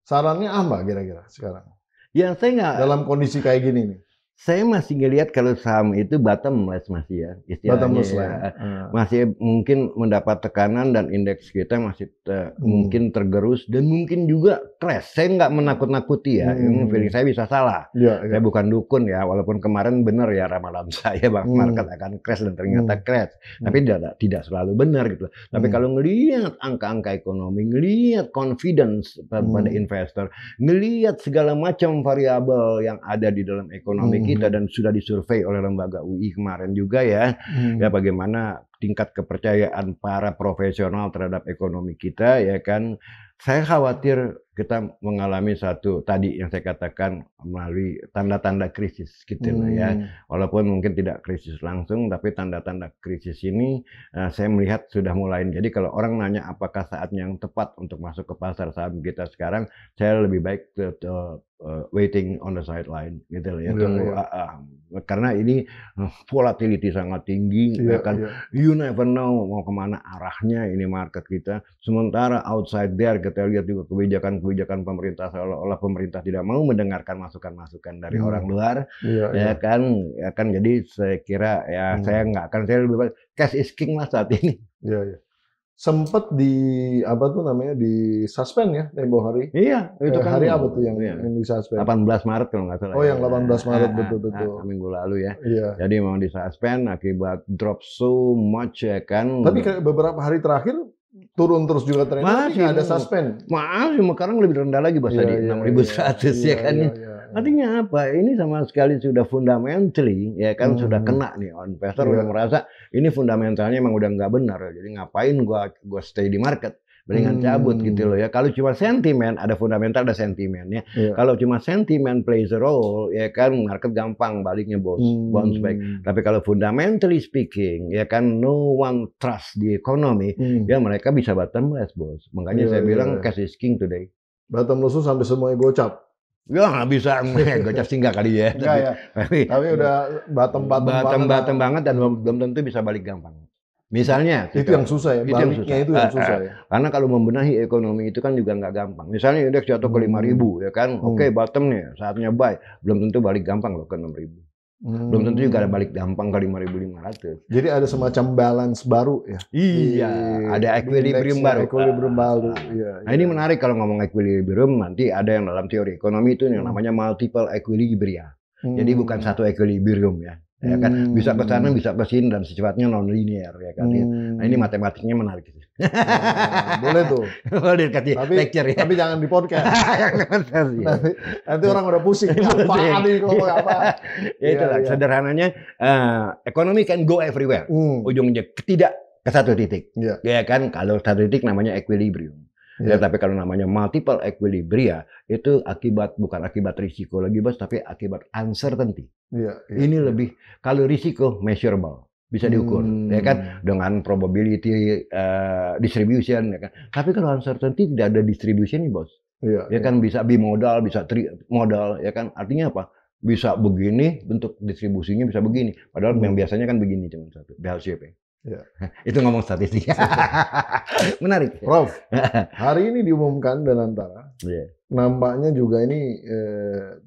sarannya apa kira-kira sekarang? Ya saya nggak. Dalam kondisi kayak gini nih. Saya masih ngelihat kalau saham itu bottomless masih ya, istilahnya masih mungkin mendapat tekanan dan indeks kita masih mungkin tergerus dan mungkin juga crash. Saya nggak menakut-nakuti ya, feeling saya bisa salah. Saya bukan dukun ya, walaupun kemarin benar ya ramalan saya bahwa market akan crash dan ternyata crash. Tapi tidak selalu benar gitu. Tapi kalau ngelihat angka-angka ekonomi, ngelihat confidence pada investor, ngelihat segala macam variabel yang ada di dalam ekonomi kita dan sudah disurvei oleh lembaga UI kemarin juga ya, ya bagaimana tingkat kepercayaan para profesional terhadap ekonomi kita, ya kan. Saya khawatir kita mengalami satu tadi yang saya katakan melalui tanda-tanda krisis gitu loh ya. Walaupun mungkin tidak krisis langsung, tapi tanda-tanda krisis ini saya melihat sudah mulai. Jadi kalau orang nanya apakah saatnya yang tepat untuk masuk ke pasar saham kita sekarang, saya lebih baik waiting on the sideline gitu loh ya. Tunggu, karena ini volatility sangat tinggi, ya kan. You never know mau kemana arahnya ini market kita. Sementara outside there kita lihat juga kebijakan pemerintah, seolah-olah pemerintah tidak mau mendengarkan masukan-masukan dari orang luar, ya kan. Jadi saya kira ya saya lebih baik cash is king lah saat ini. Sempat di di suspend ya tempo hari. Iya, itu kan hari apa tuh yang di suspend? 18 Maret kalau nggak salah. Oh, yang 18 Maret betul. Minggu lalu ya. Jadi memang di suspend akibat drop so much ya kan. Tapi beberapa hari terakhir turun terus juga ternyata nggak ada suspend. Masih sekarang lebih rendah lagi bahasa di 6.100 ya kan. Artinya apa? Ini sama sekali sudah fundamentally ya kan sudah kena nih investor udah merasa ini fundamentalnya emang udah nggak benar. Jadi ngapain gua stay di market? Mendingan cabut gitu loh ya. Kalau cuma sentimen, ada fundamental, ada sentimennya. Kalau cuma sentimen plays a role, ya kan market gampang baliknya bounce back. Tapi kalau fundamentally speaking, ya kan no one trust di ekonomi, ya mereka bisa bottomless bos. Makanya saya bilang cash is king today. Bottomless sampai semuanya gocap. Ya nggak bisa, gocap sih nggak kali ya. Tapi udah bottom banget dan belum tentu bisa balik gampang. Misalnya itu yang susah ya, baliknya itu yang susah ya. Karena kalau membenahi ekonomi itu kan juga nggak gampang. Misalnya indeks jatuh ke 5.000 ya kan, oke bottom nih, saatnya buy. Belum tentu balik gampang loh ke 6.000. Belum tentu juga ada balik gampang ke 5.500. Jadi ada semacam balance baru ya. Iya, ada equilibrium baru. Nah, ini menarik kalau ngomong equilibrium, nanti ada yang dalam teori ekonomi itu yang namanya multiple equilibria. Jadi bukan satu equilibrium ya. Ya kan bisa ke sana bisa ke sini dan sifatnya non linear ya kan. Nah, ini matematiknya menarik. Boleh tuh. Boleh kasih lecture ya. Tapi jangan di podcast. nanti orang udah pusing. Apaan nih ngomong apa? Ya itulah sederhananya ekonomi can go everywhere. Ujungnya tidak ke satu titik. Ya kan kalau satu titik namanya equilibrium. Ya, tapi kalau namanya multiple equilibria itu bukan akibat risiko lagi bos, tapi akibat uncertainty. Ini lebih kalau risiko measurable, bisa diukur, ya kan dengan probability distribution, ya kan. Tapi kalau uncertainty tidak ada distribution nih bos, ya kan bisa bimodal, bisa trimodal, ya kan. Artinya apa? Bisa begini bentuk distribusinya bisa begini, padahal yang biasanya kan begini cuma satu, bell shape. Itu ngomong statistik. Menarik. Prof, hari ini diumumkan dan antara nampaknya juga ini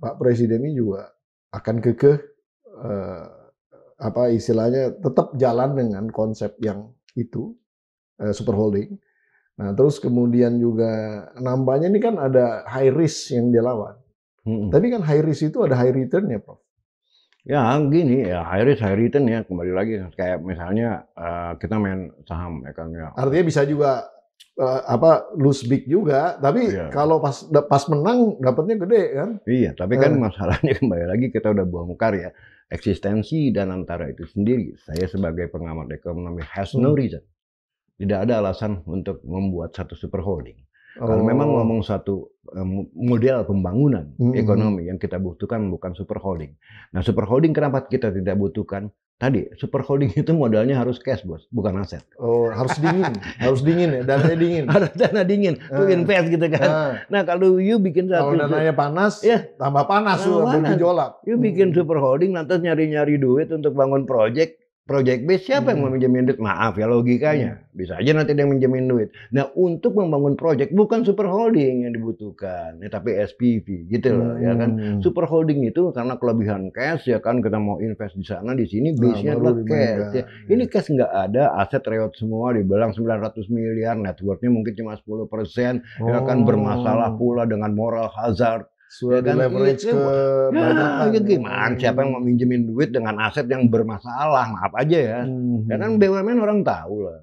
Pak Presiden ini juga akan kekeh istilahnya tetap jalan dengan konsep yang itu super holding. Nah, terus kemudian juga nampaknya ini kan ada high risk yang dia lawan. Tapi kan high risk itu ada high return ya, Prof. Ya gini ya, high risk high return ya, kembali lagi kayak misalnya kita main saham ya kan ya. Artinya bisa juga lose big juga, tapi kalau pas menang dapatnya gede kan. Iya, tapi kan masalahnya kembali lagi kita udah bongkar ya eksistensi dan antara itu sendiri. Saya sebagai pengamat ekonomi has no reason. Tidak ada alasan untuk membuat satu super holding. Kalau memang ngomong satu model pembangunan ekonomi yang kita butuhkan bukan super holding. Nah, super holding kenapa kita tidak butuhkan? Tadi super holding itu modalnya harus cash bos, bukan aset. Oh, harus dingin ya, dananya dingin. Harus dana dingin, to invest gitu kan. Nah, kalau you bikin satu, kalau dananya panas, tambah panas tuh bergejolak. You bikin super holding, lantas nyari-nyari duit untuk bangun project base, siapa yang mau minjemin duit? Maaf ya logikanya. Bisa aja nanti dia minjemin duit. Nah, untuk membangun project bukan super holding yang dibutuhkan, ya, tapi SPV gitu loh, ya kan. Super holding itu karena kelebihan cash ya kan, kita mau invest di sana di sini base-nya adalah cash. Ya. Ini cash nggak ada, aset reot semua, dibilang 900 miliar, net worth-nya mungkin cuma 10%, ya kan, bermasalah pula dengan moral hazard. Sudah ya kan, leverage ke banyak gimana? Siapa yang mau minjemin duit dengan aset yang bermasalah? Maaf aja ya. Ya kan BUMN orang tahu lah.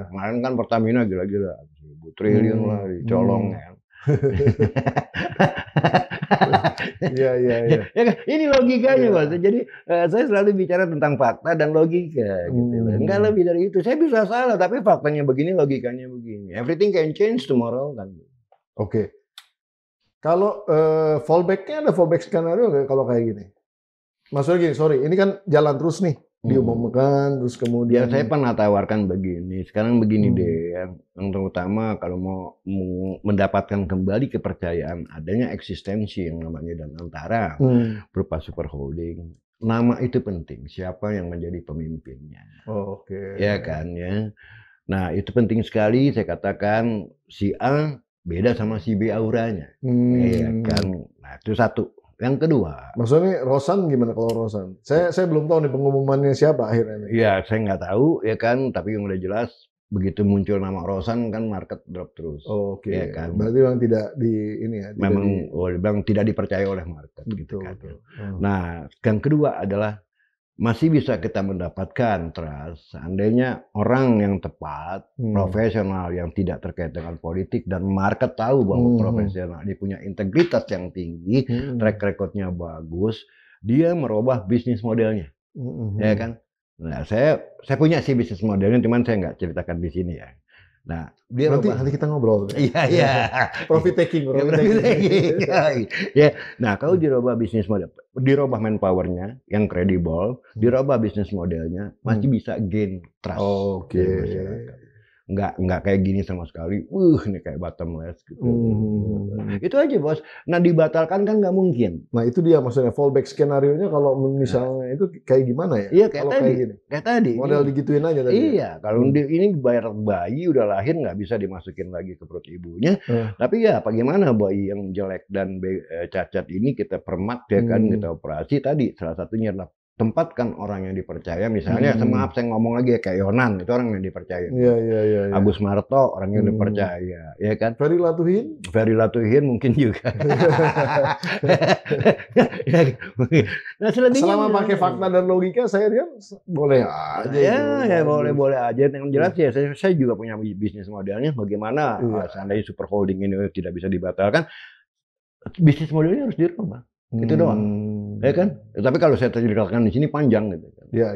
Kemarin kan Pertamina gila-gila, 1.000 triliun lah dicolong ya. Iya. Ya kan? Ini logikanya, Bos. Jadi saya selalu bicara tentang fakta dan logika gitu. Enggak lebih dari itu. Saya bisa salah tapi faktanya begini, logikanya begini. Everything can change tomorrow kan. Oke. Kalau fallback-nya ada fallback skenario nggak kalau kayak gini? Maksudnya gini, sorry, ini kan jalan terus nih. Diumumkan, terus kemudian... Ya saya pernah tawarkan begini, sekarang begini deh, yang terutama kalau mau mendapatkan kembali kepercayaan adanya eksistensi yang namanya Danantara berupa super holding, nama itu penting, siapa yang menjadi pemimpinnya. Oke. Ya kan ya. Nah itu penting sekali, saya katakan si A beda sama si B auranya. Ya kan, nah itu satu. Yang kedua, maksudnya Rosan gimana kalau Rosan? Saya belum tahu nih pengumumannya siapa akhirnya. Iya, saya nggak tahu ya kan, tapi yang udah jelas begitu muncul nama Rosan kan market drop terus. Oke. Ya kan? Berarti memang tidak di ini ya. Memang memang tidak dipercaya oleh market. Gitu kan. Nah, yang kedua adalah masih bisa kita mendapatkan trust seandainya orang yang tepat, profesional yang tidak terkait dengan politik dan market tahu bahwa profesional dia punya integritas yang tinggi, track recordnya bagus, dia merubah bisnis modelnya, ya kan? Nah saya punya sih bisnis modelnya, cuman saya nggak ceritakan di sini ya. Nah, dia nanti kita ngobrol. Iya. Profit taking. Ya. Nah, kalau dirubah bisnis model, dirubah manpowernya yang kredibel, dirubah bisnis modelnya, masih bisa gain trust. Oke. Nggak kayak gini sama sekali. Ini kayak bottomless gitu. Itu aja, Bos. Nah, dibatalkan kan nggak mungkin. Nah, itu dia maksudnya fallback skenario-nya kalau misalnya itu kayak gimana ya? Iya, kayak kalau tadi. Kayak gini. Kayak tadi. Model digituin aja tadi. Iya, kalau ini bayar bayi udah lahir nggak bisa dimasukin lagi ke perut ibunya. Tapi ya bagaimana bayi yang jelek dan cacat ini kita permak ya kan, kita operasi tadi. Salah satunya adalah tempatkan orang yang dipercaya, misalnya maaf saya ngomong lagi ya kayak Yonan, itu orang yang dipercaya. Iya. Agus Marto orang yang dipercaya, ya kan? Ferry Latuhin mungkin juga. Nah, selama pakai fakta dan logika saya lihat boleh aja. Ya boleh aja. Yang jelas ya saya juga punya bisnis modelnya bagaimana seandainya super holding ini tidak bisa dibatalkan, bisnis modelnya harus dirubah. Itu doang. Ya kan? Tapi kalau saya ceritakan di sini panjang gitu. Iya.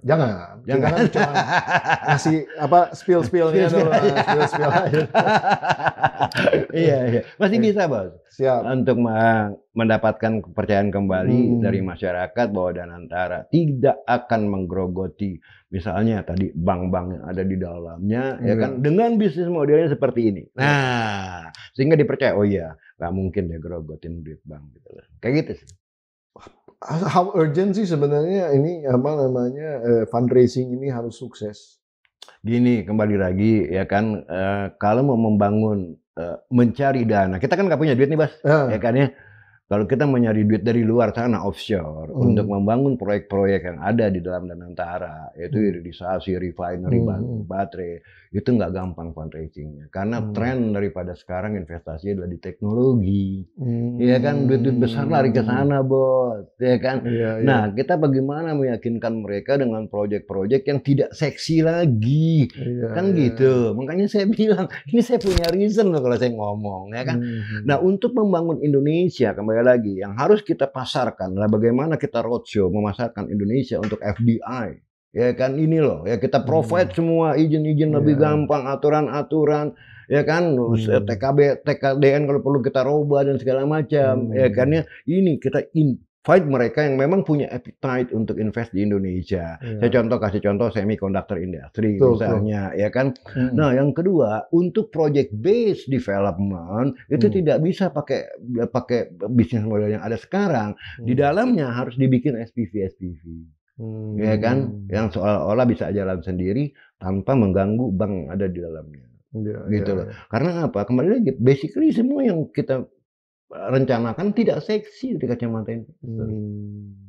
Jangan. Kita kan cuma ngasih spill-spillnya dulu. Spill aja. Iya. Masih bisa, Bos. Siap. Untuk mendapatkan kepercayaan kembali dari masyarakat bahwa Danantara tidak akan menggerogoti misalnya tadi bank-bank yang ada di dalamnya, ya kan? Dengan bisnis modelnya seperti ini. Nah, sehingga dipercaya, oh iya, nggak mungkin dia gerogotin duit bank gitu. Kayak gitu sih. How urgent sih sebenarnya ini fundraising ini harus sukses? Gini, kembali lagi ya kan, kalau mau membangun, mencari dana, kita kan nggak punya duit nih, Bas, ya kan ya. Kalau kita mencari duit dari luar sana offshore untuk membangun proyek-proyek yang ada di dalam Danantara, yaitu hilirisasi, refinery, baterai, itu nggak gampang fundraisingnya. Karena tren daripada sekarang investasi adalah di teknologi, ya kan, duit-duit besar lari ke sana, Bos, ya kan. Nah, kita bagaimana meyakinkan mereka dengan proyek-proyek yang tidak seksi lagi, kan gitu. Makanya saya bilang, ini saya punya reason loh kalau saya ngomong, ya kan. Nah, untuk membangun Indonesia kembali lagi yang harus kita pasarkan adalah bagaimana kita roadshow memasarkan Indonesia untuk FDI, ya kan, ini loh ya, kita provide semua izin-izin lebih gampang, aturan-aturan, ya kan, TKDN kalau perlu kita robah dan segala macam, ya kan ya. Ini kita invite mereka yang memang punya appetite untuk invest di Indonesia. Saya kasih contoh semiconductor industry misalnya, ya kan. Nah, yang kedua, untuk project based development itu tidak bisa pakai bisnis model yang ada sekarang. Di dalamnya harus dibikin SPV, ya kan, yang seolah-olah bisa jalan sendiri tanpa mengganggu bank yang ada di dalamnya. Gitu loh. Karena apa? Kembali lagi, basically semua yang kita rencanakan tidak seksi di kacamata investor.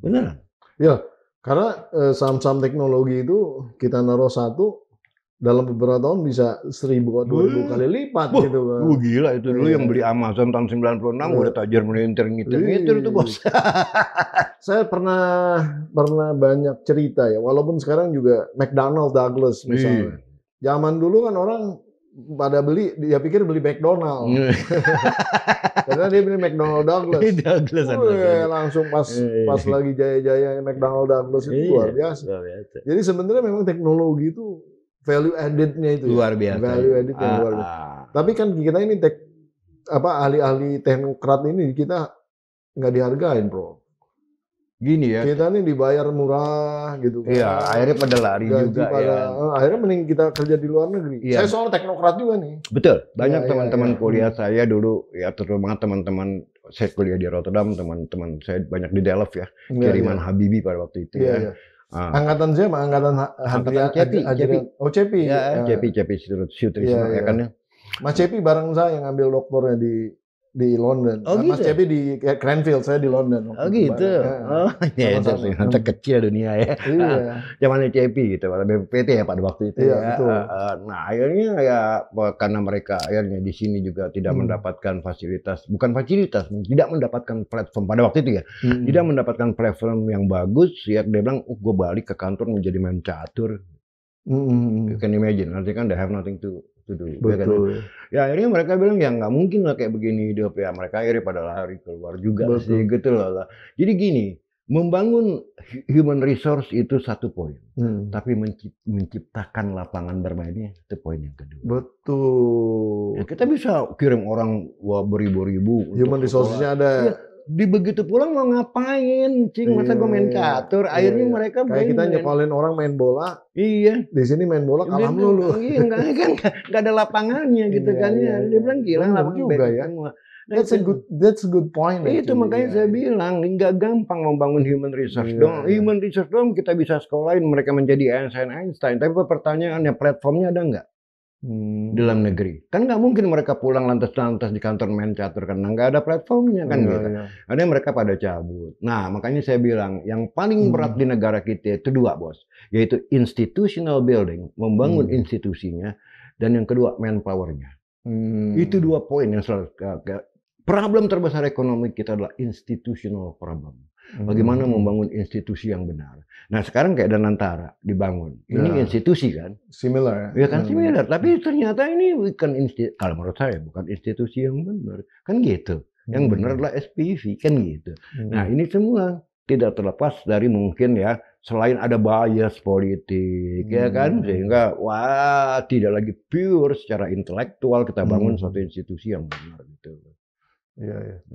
Beneran? Ya, karena saham-saham teknologi itu kita naruh satu dalam beberapa tahun bisa 1000 atau 2000 kali lipat gitu kan. Gila itu dulu yang beli Amazon tahun 96 udah tajir melintir ngitir itu, Bos. Saya pernah banyak cerita ya, walaupun sekarang juga McDonnell Douglas misalnya. Zaman dulu kan orang pada dia pikir beli McDonald. Karena dia beli McDonald Douglas. Langsung pas lagi jaya-jaya McDonald Douglas itu luar biasa. Jadi sebenarnya memang teknologi itu value added-nya itu luar biasa. Value added-nya luar biasa. Tapi kan kita ini ahli-ahli teknokrat ini kita nggak dihargain, bro. Gini ya. Kita nih dibayar murah gitu kan. Iya, akhirnya pada lari juga ya. Akhirnya mending kita kerja di luar negeri. Iya. Saya soal teknokrat juga nih. Betul. Banyak teman-teman kuliah saya dulu ya, terutama teman-teman saya kuliah di Rotterdam, teman-teman saya banyak di Delft ya. Kiriman Habibie pada waktu itu ya. Angkatan saya mah angkatan Cepi. Oh, Cepi. Ya, Cepi Sutrisno ya kan ya. Mas Cepi bareng saya ngambil doktornya di London. Oh, gitu? Mas Cepi di Cranfield, saya di London. Oh gitu. Oh iya, itu ternyata kecil dunia ya. Iya. Zamannya Cepi gitu, pada BPPT ya pada waktu itu ya. Betul. Nah akhirnya ya karena mereka akhirnya di sini juga tidak mendapatkan tidak mendapatkan platform pada waktu itu ya. Tidak mendapatkan platform yang bagus, ya dia bilang, gue balik ke kantor menjadi main catur. You can imagine, nanti kan they have nothing to do. Betul. Ya akhirnya mereka bilang ya nggak mungkin lah kayak begini hidup ya. Mereka akhirnya pada lari keluar juga sih gitu loh. Jadi gini, membangun human resource itu satu poin, tapi menciptakan lapangan bermainnya itu poin yang kedua. Betul. Ya, kita bisa kirim orang beribu-ribu. Human resource-nya ada. Ya, di begitu pulang mau ngapain, cing? Masa gue main catur? Akhirnya mereka kayak kita nyekolin orang main bola. Iya. Di sini main bola kalah melulu. Iya, nggak ada lapangannya gitu kan ya. Dia bilang gila lapangan juga ya. Semua. Nah, that's a good point. Itu makanya saya bilang nggak gampang membangun human resource dong. Human resource dong kita bisa sekolahin mereka menjadi Einstein. Tapi pertanyaannya platformnya ada nggak? Dalam negeri kan nggak mungkin mereka pulang lantas-lantas di kantor main catur karena nggak ada platformnya kan gitu. Ada mereka pada cabut. Nah makanya saya bilang yang paling berat di negara kita itu dua bos, yaitu institutional building, membangun institusinya, dan yang kedua manpowernya. Itu dua poin yang selalu problem terbesar ekonomi kita adalah institutional problem. Bagaimana membangun institusi yang benar. Nah sekarang kayak Danantara dibangun. Ini institusi kan? Similar. Ya kan similar. Tapi ternyata ini bukan kalau menurut saya bukan institusi yang benar. Kan gitu. Yang benar adalah SPV kan gitu. Nah ini semua tidak terlepas dari mungkin ya selain ada bias politik ya kan sehingga tidak lagi pure secara intelektual kita bangun suatu institusi yang benar gitu. Iya.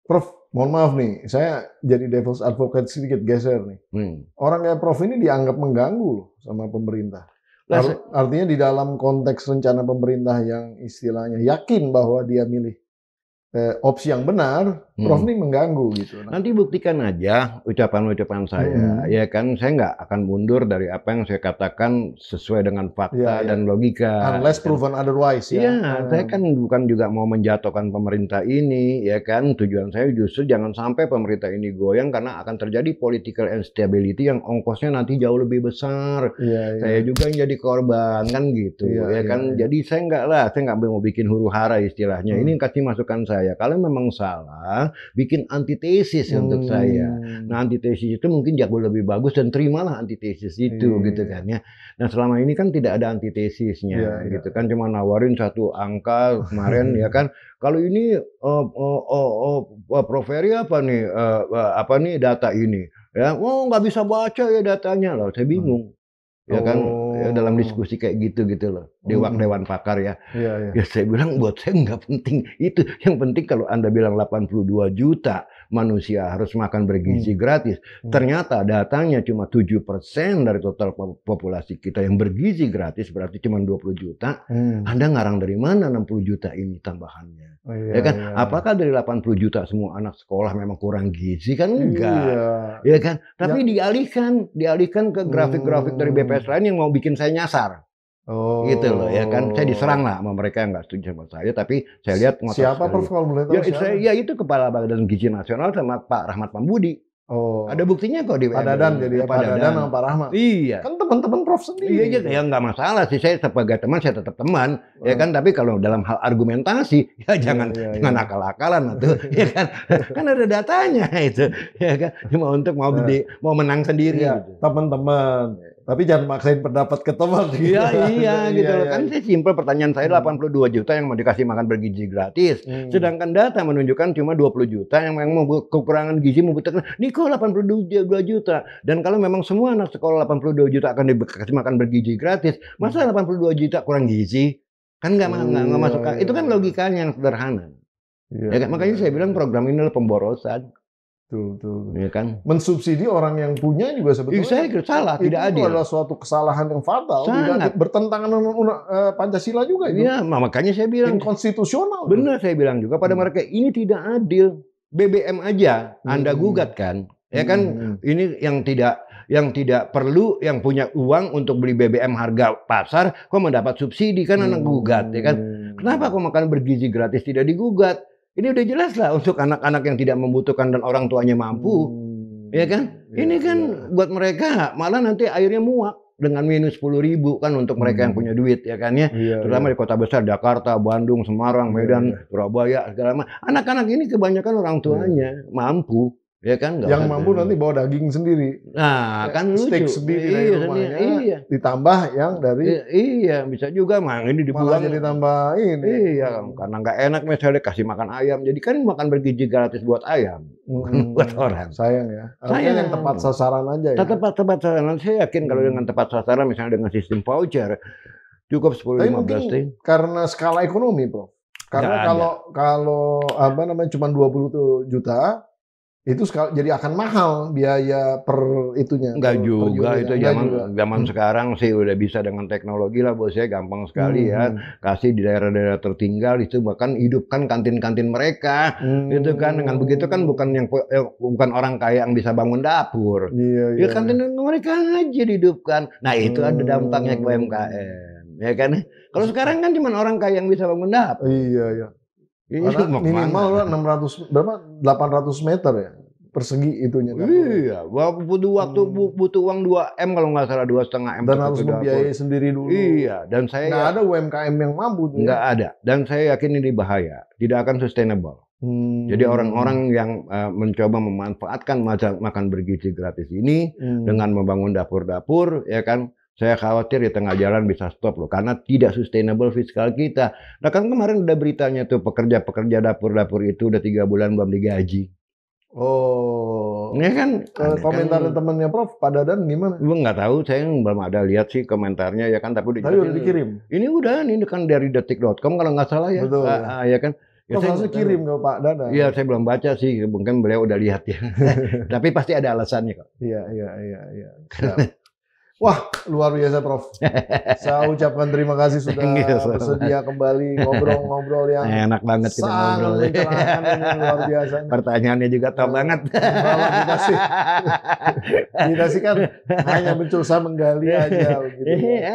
Prof, mohon maaf nih, saya jadi devil's advocate sedikit geser nih. Orang kayak Prof ini dianggap mengganggu loh sama pemerintah. Artinya di dalam konteks rencana pemerintah yang istilahnya yakin bahwa dia milih opsi yang benar, Prof ini mengganggu gitu. Nanti buktikan aja ucapan-ucapan saya, ya kan saya nggak akan mundur dari apa yang saya katakan sesuai dengan fakta dan logika. Unless proven otherwise ya. Iya, saya kan bukan juga mau menjatuhkan pemerintah ini, ya kan tujuan saya justru jangan sampai pemerintah ini goyang karena akan terjadi political instability yang ongkosnya nanti jauh lebih besar. Saya juga yang jadi korban kan gitu, ya kan. Jadi saya nggak mau bikin huru hara istilahnya. Ini kasih masukan saya. Kalau memang salah, bikin antitesis untuk saya. Nah, antitesis itu mungkin jauh lebih bagus dan terimalah antitesis itu, gitu kan ya. Nah, selama ini kan tidak ada antitesisnya, gitu kan. Cuma nawarin satu angka kemarin, ya kan. Kalau ini, Prof Ferry apa nih data ini? Ya, nggak bisa baca ya datanya loh. Saya bingung. Ya kan ya dalam diskusi kayak gitu loh dewan pakar ya. Ya saya bilang buat saya nggak penting itu, yang penting kalau Anda bilang 82 juta manusia harus makan bergizi gratis, ternyata datanya cuma 7% dari total populasi kita yang bergizi gratis, berarti cuma 20 juta. Anda ngarang dari mana 60 juta ini tambahannya? Ya kan? Apakah dari 80 juta semua anak sekolah memang kurang gizi? Kan enggak. Ya kan? Tapi dialihkan ke grafik-grafik dari BPS lain yang mau bikin saya nyasar. Gitu loh ya kan. Saya diserang lah sama mereka yang nggak setuju sama saya, tapi saya lihat siapa Prof kalau boleh tahu? Ya itu Kepala Badan Gizi Nasional sama Pak Rahmat Pambudi. Ada buktinya kok di Pak Dadan, jadi Pak Dadan sama Pak Rahmat. Iya. Kan teman-teman Prof sendiri. Iya, ya nggak masalah sih, saya sebagai teman saya tetap teman, ya kan. Tapi kalau dalam hal argumentasi, ya jangan akal-akalan tuh, ya kan. Kan ada datanya itu, ya kan. Cuma untuk mau menang sendiri. Teman-teman, Tapi jangan maksain pendapat ke teman. Iya gitu loh. Kan saya simpel, pertanyaan saya 82 juta yang mau dikasih makan bergizi gratis. Sedangkan data menunjukkan cuma 20 juta yang memang kekurangan gizi membutuhkan. Nih kok 82 juta. Dan kalau memang semua anak sekolah 82 juta akan dikasih makan bergizi gratis, masa 82 juta kurang gizi? Kan nggak masuk. Itu kan logikanya yang sederhana. Ya kan? Makanya saya bilang program ini adalah pemborosan. Betul. Ya kan? Mensubsidi orang yang punya juga sebetulnya saya kira salah, tidak adil. Itu adalah suatu kesalahan yang fatal, tidak bertentangan dengan Pancasila juga itu. Iya, makanya saya bilang inkonstitusional. Benar saya bilang juga pada mereka, ini tidak adil. BBM aja Anda gugat kan? Ya kan? Ini yang tidak perlu, yang punya uang untuk beli BBM harga pasar kok mendapat subsidi kan Anda gugat, ya kan? Kenapa kok makan bergizi gratis tidak digugat? Ini udah jelas lah untuk anak-anak yang tidak membutuhkan dan orang tuanya mampu. Ya kan? Ini kan buat mereka malah nanti akhirnya muak dengan minus 10.000 kan untuk mereka yang punya duit, ya kan ya. Terutama di kota besar, Jakarta, Bandung, Semarang, Medan, Surabaya, segala macam. Anak-anak ini kebanyakan orang tuanya mampu. Ya kan, yang mampu nanti bawa daging sendiri. Nah, kan lucu. Steak sendiri dari rumahnya. Ditambah yang dari. Iya, bisa juga. Ini dibuang. Malah jadi tambahin. Iya, karena nggak enak misalnya kasih makan ayam. Jadi kan makan bergizi gratis buat ayam, buat orang. Sayang ya. Sayang yang tepat sasaran aja ya. Tepat sasaran. Saya yakin kalau dengan tepat sasaran, misalnya dengan sistem voucher, cukup 10-15 tahun. Karena skala ekonomi, Prof. Karena kalau cuma 20 juta. Itu jadi akan mahal biaya per itunya. Enggak juga, itu zaman sekarang sih udah bisa dengan teknologi lah, bos saya gampang sekali ya. Kasih di daerah-daerah tertinggal itu, bahkan hidupkan kantin-kantin mereka. Itu kan dengan begitu kan bukan orang kaya yang bisa bangun dapur. Ya kantin mereka aja dihidupkan. Nah, itu ada dampaknya ke UMKM, ya kan? Kalau sekarang kan cuma orang kaya yang bisa bangun dapur. Iya. Karena minimal 800 meter ya persegi itunya. Iya, butuh uang 2M kalau nggak salah, 2,5 M. Dan harus membiayai sendiri dulu. Iya, dan saya nggak ada UMKM yang mampu. Nggak ada, dan saya yakin ini bahaya, tidak akan sustainable. Jadi orang-orang yang mencoba memanfaatkan makan bergizi gratis ini dengan membangun dapur-dapur, ya kan? Saya khawatir di tengah jalan bisa stop loh, karena tidak sustainable fiskal kita. Nah kan kemarin udah beritanya tuh pekerja-pekerja dapur-dapur itu udah 3 bulan belum digaji. Oh, ini kan komentar temannya Prof, Pak Dadan gimana? Gue nggak tahu, saya belum ada lihat sih komentarnya ya kan, tapi udah dikirim. Ini kan dari detik.com kalau nggak salah ya. Betul. Ya kan. Ya, saya kirim ke Pak Dadan. Iya, saya belum baca sih, mungkin beliau udah lihat ya. Tapi pasti ada alasannya kok. Iya. Wah, luar biasa Prof. Saya ucapkan terima kasih sudah bersedia kembali ngobrol-ngobrol yang enak banget kita ngobrol. Ini luar biasa. Pertanyaannya juga top banget. Kita sih kan hanya mencoba menggali aja.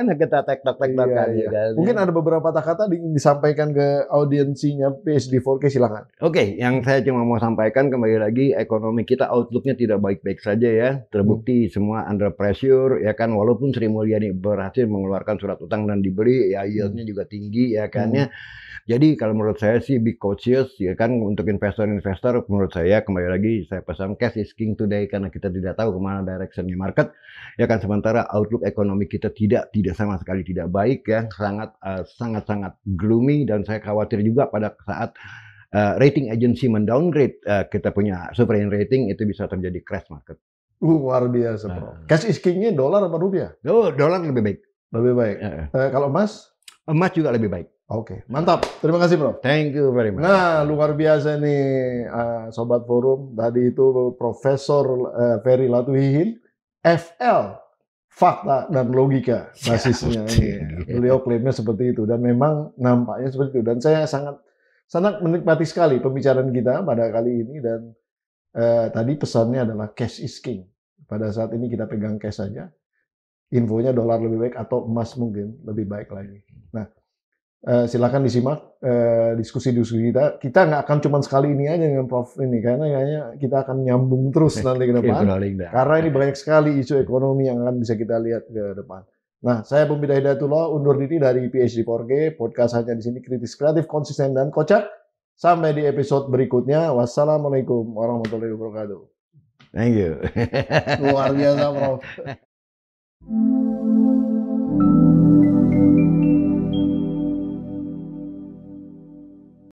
Enak kita tek-tok aja. Mungkin ada beberapa kata-kata disampaikan ke audiensinya PSD 4K, silakan. Oke, yang saya cuma mau sampaikan kembali lagi, ekonomi kita outlook-nya tidak baik-baik saja ya. Terbukti semua under pressure ya kan. Walaupun Sri Mulyani berhasil mengeluarkan surat utang dan dibeli, ya yield-nya juga tinggi ya kan ya. Jadi kalau menurut saya sih be cautious ya kan, untuk investor-investor menurut saya kembali lagi saya pesan cash is king today, karena kita tidak tahu kemana directionnya market ya kan. Sementara outlook ekonomi kita tidak sama sekali tidak baik ya, sangat gloomy, dan saya khawatir juga pada saat rating agency mendowngrade kita punya sovereign rating, itu bisa terjadi crash market. Luar biasa, Bro. Cash is king-nya dolar apa rupiah? Dolar lebih baik. Lebih baik. Kalau emas? Emas juga lebih baik. Oke, mantap. Terima kasih, Bro. Thank you very much. Nah, luar biasa nih Sobat Forum. Tadi itu Profesor Ferry Latuhihin, FL, Fakta dan Logika basisnya. Beliau klaimnya seperti itu, dan memang nampaknya seperti itu. Dan saya sangat menikmati sekali pembicaraan kita pada kali ini, dan tadi pesannya adalah cash is king. Pada saat ini kita pegang cash saja. Infonya dolar lebih baik atau emas mungkin lebih baik lagi. Nah, silakan disimak diskusi-diskusi kita. Kita nggak akan cuma sekali ini aja dengan Prof ini, karena kayaknya kita akan nyambung terus nanti ke depan. Karena ini banyak sekali isu ekonomi yang akan bisa kita lihat ke depan. Nah, saya Pembida Hidayatullah undur diri dari PSD 4G. Podcast hanya di sini kritis, kreatif, konsisten, dan kocak. Sampai di episode berikutnya. Wassalamualaikum warahmatullahi wabarakatuh. Thank you. Luar biasa, Prof.